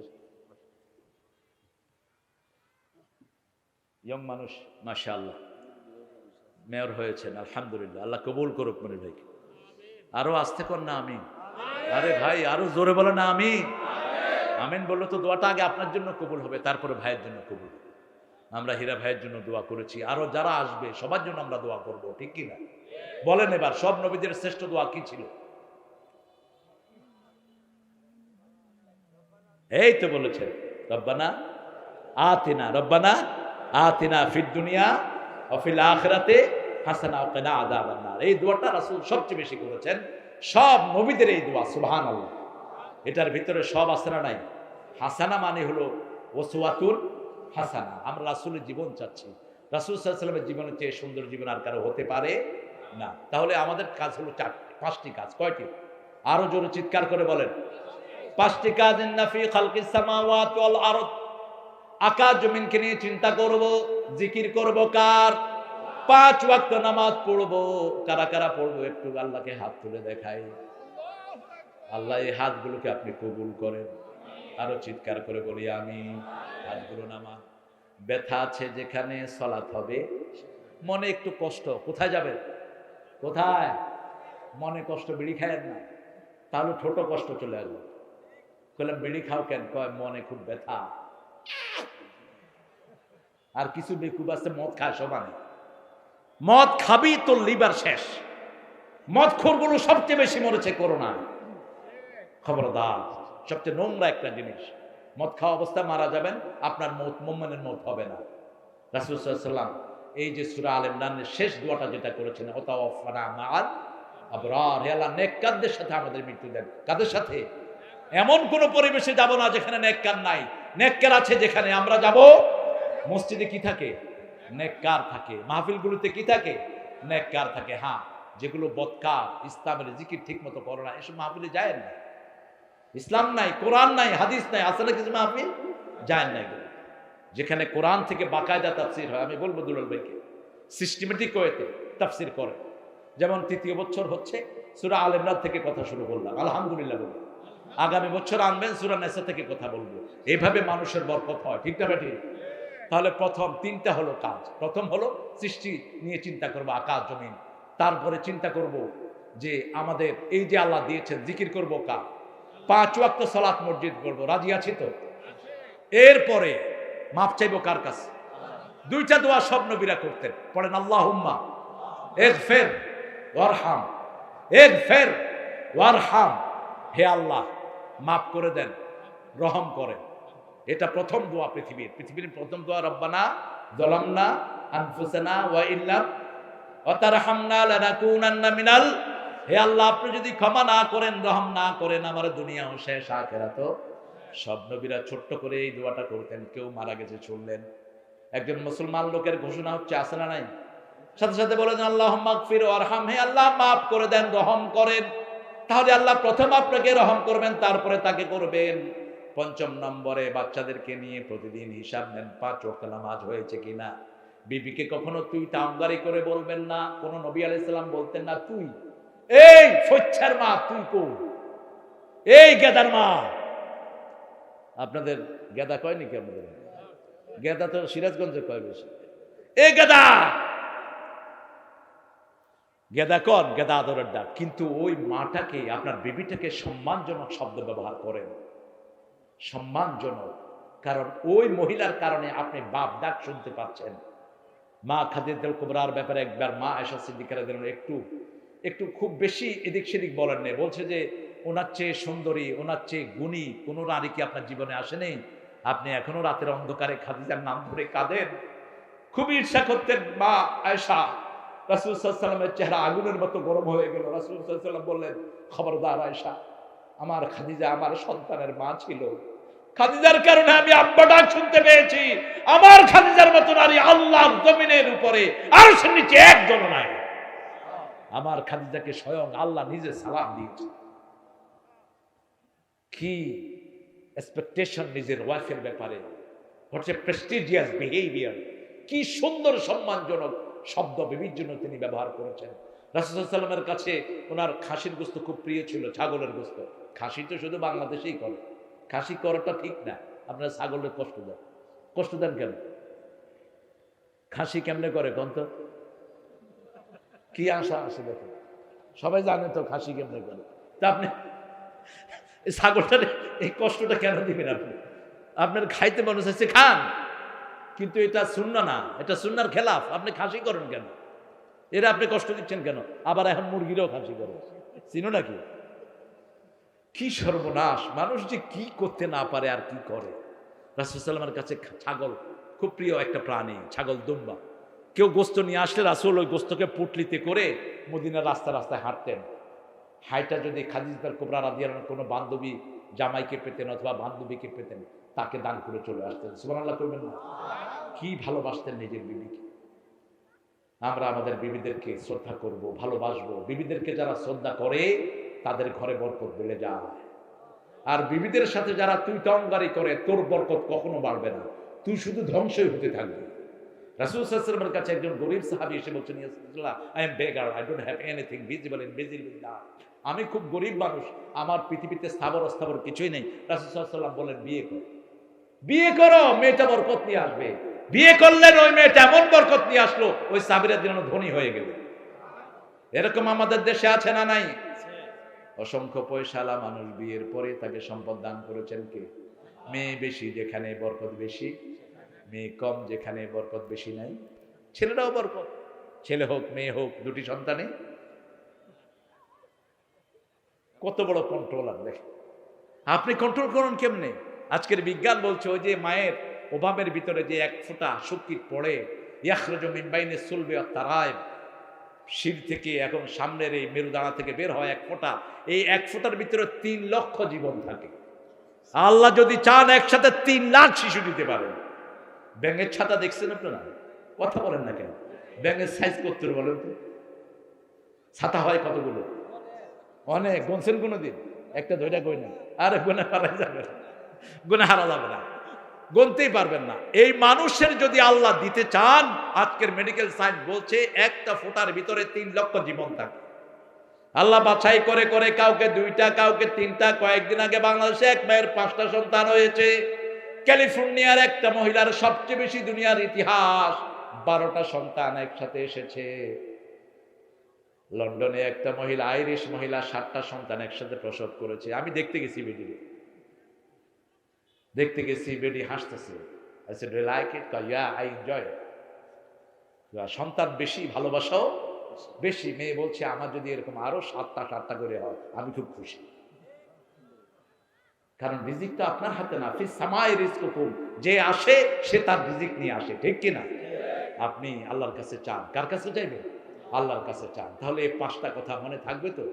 ইয়ং মানুষ, মাশাআল্লাহ, মেয়র হয়েছেন, আলহামদুলিল্লাহ। আল্লাহ কবুল করুক মনির ভাইকে। আরো আস্তে কর না আমিন। আরে ভাই আরো জোরে বলো না আমিন। আমিন বললো তো দোয়াটা আগে আপনার জন্য কবুল হবে, তারপরে ভাইয়ের জন্য কবুল হবে। আমরা হীরা ভাইয়ের জন্য দোয়া করেছি, আরো যারা আসবে সবার জন্য আমরা দোয়া করব। ঠিক কি না? বলেন এবার সব নবীদের শ্রেষ্ঠ দোয়া কি ছিল? এই তো বলেছেন রব্বানা আতিনা, রব্বানা আতিনা ফিদ দুনিয়া ওয়া ফিল আখিরাতি হাসানা ওয়া কিনা আযাবান নার। এই দোয়াটা রাসূল সবচেয়ে বেশি করেছেন। সব নবীদের এই দোয়া, সুবহানাল্লাহ। এটার ভিতরে সব আছে না নাই? হাসানা মানে হলো ওয়াসওয়াতুল হাসানা। আমরা রাসূলের জীবন চাচ্ছি। রাসূল সাল্লাল্লাহু আলাইহি ওয়াসাল্লামের জীবনের চেয়ে সুন্দর জীবন আর কারো হতে পারে না। তাহলে আমাদের কাজ হলো 5টি কাজ। কয়টি? আরো জোরে চিৎকার করে বলেন। 5টি কাজ। ইন্না ফি খালকিস সামাওয়াতি ওয়াল আরদ। আকাশ জমিনকে নিয়ে চিন্তা করব, জিকির করব কার? 5 ওয়াক্ত নামাজ পড়ব। কারা কারা পড়বো একটু আল্লাহকে হাত তুলে দেখাই। আল্লাহ এই হাতগুলোকে আপনি কবুল করেন। আরো চিৎকার করে বলি আমি। হাতগুলো নামা। ব্যথা আছে যেখানে সালাত হবে। মনে একটু কষ্ট, কোথায় যাবেন? কোথায়? মনে কষ্ট, বিড়ি খায়েন না, তাহলে ছোট কষ্ট চলে আসবে। বললাম বিড়ি খাও কেন? কয় মনে খুব ব্যথা। আর কিছু বেকুব আছে মদ খায় সমানে। মদ খাবি তোর লিভার শেষ। মদ খোরগুলো সবচেয়ে বেশি মরেছে করোনা। খবরদার, সবচেয়ে নোংরা একটা জিনিস। মদ খাওয়া অবস্থায় মারা যাবেন, আপনার মত মুমিনের মত হবে না। রাসূল সাল্লাল্লাহু আলাইহি ওয়াসাল্লাম এই যে সূরা আল ইমরানের শেষ দোয়াটা যেটা করেছেন, ওয়াতাওয়াফানা মাআল আবরার, হে আল্লাহ নেককারদের সাথে আমাদের মৃত্যু দেন। কাদের সাথে? এমন কোন পরিবেশে যাব না যেখানে নেককার নাই। নেককার আছে যেখানে আমরা যাব। মসজিদে কি থাকে? নেককার থাকে। মাহফিলগুলোতে কি থাকে? নেককার থাকে। হ্যাঁ, যেগুলো বদকার, ইসলামের জিকির ঠিক মতো করে না, এসব মাহফিলে যায় না। ইসলাম নাই, কোরআন নাই, হাদিস নাই, আসলে কিছু মাহফিল যায় না। যেখানে কোরআন থেকে বাকায়দা তাফসির হয়, আমি বলবো দুলাল ভাইকে সিস্টেমেটিক ওয়েতে তাফসির করে। যেমন 3য় বছর হচ্ছে সূরা আল ইমরান থেকে কথা শুরু করলাম, আলহামদুলিল্লাহ বলবো। আগামী বছর আনবেন সূরা নিসা থেকে কথা বলবো। এইভাবে মানুষের বরকত হয়। ঠিক না বেঠিক? তাহলে প্রথম 3টা হলো কাজ। প্রথম হলো সৃষ্টি নিয়ে চিন্তা করবো, আকাশ জমিন। তারপরে চিন্তা করব যে আমাদের এই যে আল্লাহ দিয়েছেন, জিকির করবো কার? 5 ওয়াক্ত সালাত মসজিদ করবো, রাজি আছি তো? এরপরে মাপ চাইবো কার কাছে? 2টা দোয়া সব নবীরা করতেন। পড়েন আল্লাহুম্মা ইগফির ওয়ারহাম, ইগফির ওয়ারহাম। হে আল্লাহ মাফ করে দেন, রহম করেন। এটা প্রথম দোয়া পৃথিবীর প্রথম দোয়া। রব্বানা যালামনা আনফুসানা ওয়া ইল্লাম ওয়াতারহামনা লানাকুনান্না মিনাল, হে আল্লাহ আপনি যদি ক্ষমা না করেন, রহম না করেন, আমার দুনিয়াও শেষ আখিরাতও। সব নবীরা ছোট্ট করে এই দোয়াটা করতেন। কেউ মারা গেছে শুনলেন, একজন মুসলমান লোকের ঘোষণা হচ্ছে, আছে না নাই? সাথে সাথে বলে দেন আল্লাহুম্মা গফির ওয়ারহাম, হে আল্লাহ মাফ করে দেন, রহম করেন। তাহলে আল্লাহ প্রথম আপনাকে রহম করবেন, তারপরে তাকে করবেন। ৫ম নম্বরে বাচ্চাদেরকে নিয়ে প্রতিদিন হিসাব নেন ৫ ওয়াক্ত নামাজ হয়েছে কিনা। বিবিকে কখনো তুই টাঙ্গারি করে বলবেন না। কোন নবী আলাইহিস সালাম বলতেন না তুই, এই ফচ্ছার মা তুই কো, এই গেদার মা। আপনাদের গেদা কয় নাকি? আমাদের গেদা তো সিরাজগঞ্জে কয় বেশি, এ গেদা, গেদা কর, গেদা আদরের ডাক। কিন্তু ওই মাটাকে, আপনার বিবিটাকে সম্মানজনক শব্দ ব্যবহার করেন, সম্মানজনক। কারণ ওই মহিলার কারণে আপনি বাপ ডাক শুনতে পাচ্ছেন। মা খাদিজাতুল কুবরার ব্যাপারে একবার মা আয়েশা সিদ্দিকা রাদিয়াল্লাহু আনহা একটু খুব বেশি এদিক সেদিক বলেন না, বলছে যে ওনার চেয়ে সুন্দরী, ওনার চেয়ে গুণী কোন নারী কি আপনার জীবনে আসেনি? আপনি এখনো রাতের অন্ধকারে খাদিজার নাম ধরে কাঁদেন। খুব ঈর্ষা করতেন মা আয়েশা। রাসূল সাল্লাল্লাহু আলাইহি ওয়াসাল্লামের চেহারা আগুনের মতো গরম হয়ে গেল। রাসূল সাল্লাল্লাহু আলাইহি ওয়াসাল্লাম বললেন, খবরদার আয়েশা, আমার খাদিজা আমার সন্তানের মা ছিল, খাদিজার কারণে আমি আব্বা ডাক শুনতে পেয়েছি। আমার খাদিজার মতো নারী আল্লাহর জমিনের উপরে আরশের নিচে একজন নাই। আমার খাদিজাকে স্বয়ং আল্লাহ নিজে সালাম দিয়েছে। কি এক্সপেকটেশন নিজের ওয়াইফের ব্যাপারে, হচ্ছে প্রেস্টিজিয়াস বিহেভিয়ার। কি সুন্দর সম্মানজনক শব্দ বিবির জন্য তিনি ব্যবহার করেছেন। রাসূল সাল্লাল্লাহু আলাইহি ওয়াসাল্লামের কাছে ওনার খাসির গোশত খুব প্রিয় ছিল, ছাগলের গোশত। খাসি তো শুধু বাংলাদেশেই করে, খাসি করাটা ঠিক না। আপনারা ছাগলের কষ্ট দেন, কষ্ট দেন কেন? খাসি কেমনে করে গন্ত, কি আশা আছে দেখো, সবাই জানে তো খাসি কেমনে করে। তা আপনি ছাগলটার এই কষ্টটা কেন দিবেন? আপনি আপনার খাইতে মনে হচ্ছে খান, কিন্তু এটা সুন্নাহ না, এটা সুন্নাহর খেলাফ। আপনি খাসি করেন কেন? এরা আপনি কষ্ট দিচ্ছেন কেন? আবার এখন মুরগিরও খাসি করে, চিনো নাকি? কি সর্বনাশ! মানুষ যে কি করতে না পারে আর কি করে। রাসূল সাল্লাল্লাহু আলাইহি ওয়াসাল্লামের কাছে ছাগল খুব প্রিয় একটা প্রাণী, ছাগল দুম্বা। কেউ গোস্ত নিয়ে আসলে রাসূল ওই গোস্তকে পুটলিতে করে মদিনার রাস্তায় রাস্তায় হাঁটতেন। হাইটা যদি খাদিজাতুল কুবরা রাদিয়াল্লাহু আনহা কোনো বান্ধবী জামাইকে পেতেন অথবা বান্ধবীকে পেতেন, তাকে দান করে চলে আসতেন। সুবহানাল্লাহ করবেন না? কি ভালোবাসতেন নিজের বিবিকে। আমরা আমাদের বিবিদেরকে শ্রদ্ধা করব, ভালোবাসবো। বিবিদেরকে যারা শ্রদ্ধা করে তাদের ঘরে বরকত বেড়ে যায়। আর বিবিদের সাথে যারা তুই টঙ্গারি করে, তোর বরকত কখনো বাড়বে না, তুই শুধু ধ্বংসই হতে থাকবি। রাসূল সাল্লাল্লাহু আলাইহি ওয়াসাল্লামের কাছে একজন গরীব সাহাবী এসে বলছেন, ইয়া রাসূলুল্লাহ, I am beggar, I don't have anything visible in ভিজিবিলিল্লাহ। আমি খুব গরীব মানুষ, আমার পৃথিবীতে স্থাবর অস্থাবর কিছুই নেই। রাসূল সাল্লাল্লাহু আলাইহি ওয়াসাল্লাম বলেন, বিয়ে করো, বিয়ে করো, মেয়েটা বরকত নিয়ে আসবে। বিয়ে করলেন, ওই মেয়েটা এমন বরকত নিয়ে আসলো, ওই সাহাবীরা যেন ধনী হয়ে গেল। এরকম আমাদের দেশে আছে না নাই? অসংখ্য পয়সাওয়ালা মানুষ বিয়ের পরে তাকে সম্পদ দান করেছেন কে? মেয়ে বেশি যেখানে বরকত বেশি, মেয়ে কম যেখানে বরকত বেশি নাই। ছেলেরাও বরকত, ছেলে হোক মেয়ে হোক, দুটি সন্তানে কত বড় কন্ট্রোলার দেখেন। আপনি কন্ট্রোল করুন কেমনে? আজকের বিজ্ঞান বলছে ওই যে মায়ের ওভামের ভিতরে যে এক ফোঁটা শুক্রিত পড়ে, ইয়াখরুজু মিন বাইনি সুলবি ওয়াত তারাইব, শির থেকে এখন সামনের এই মেরুদানা থেকে বের হয় এক ফোঁটা। এই এক ফোঁটার ভিতরে ৩ লক্ষ জীবন থাকে। আল্লাহ যদি চান একসাথে ৩ লাখ শিশু দিতে পারেন। ব্যাঙের ছাতা দেখছেন আপনারা? কথা বলেন না কেন? ব্যাঙের সাইজ করতে বলেন তো, ছাতা হয় কতগুলো? অনেক। গুনছেন কোনোদিন? একটা ধৈর্য কই না, আরে গুণে হারা যাবে না, গুণে হারা যাবে না, গুনতেই পারবেন না। এই মানুষের যদি আল্লাহ দিতে চান, আজকের মেডিকেল সায়েন্স বলছে একটা ফোঁটার ভিতরে ৩ লক্ষ জীবন থাকে। আল্লাহ বাছাই করে করে কাউকে 2টা, কাউকে 3টা। কয়েকদিন আগে বাংলাদেশে এক মায়ের 5টা সন্তান হয়েছে। ক্যালিফোর্নিয়ার একটা মহিলার সবচেয়ে বেশি দুনিয়ার ইতিহাস, 12টা সন্তান একসাথে এসেছে। লন্ডনে একটা মহিলা, আইরিশ মহিলা, 7টা সন্তান একসাথে প্রসব করেছে। আমি দেখতে গেছি বেডিকে, দেখতে গেছি, বেডি হাসতেছে। I said, do you like it? Yeah, I enjoy it. সন্তান বেশি, ভালোবাসাও বেশি। মেয়ে বলছে আমার যদি এরকম আরো 7টা করে হয় আমি খুব খুশি। কারণ রিজিক তো আপনার হাতে না। ফিস সামাই রিজকুকুম, যে আসে সে তার রিজিক নিয়ে আসে, ঠিক কিনা? আপনি আল্লাহর কাছে চান, কার কাছে চাইবেন? আল্লাহর কাছে চান। তাহলে এই 5টা কথা মনে থাকবে তো?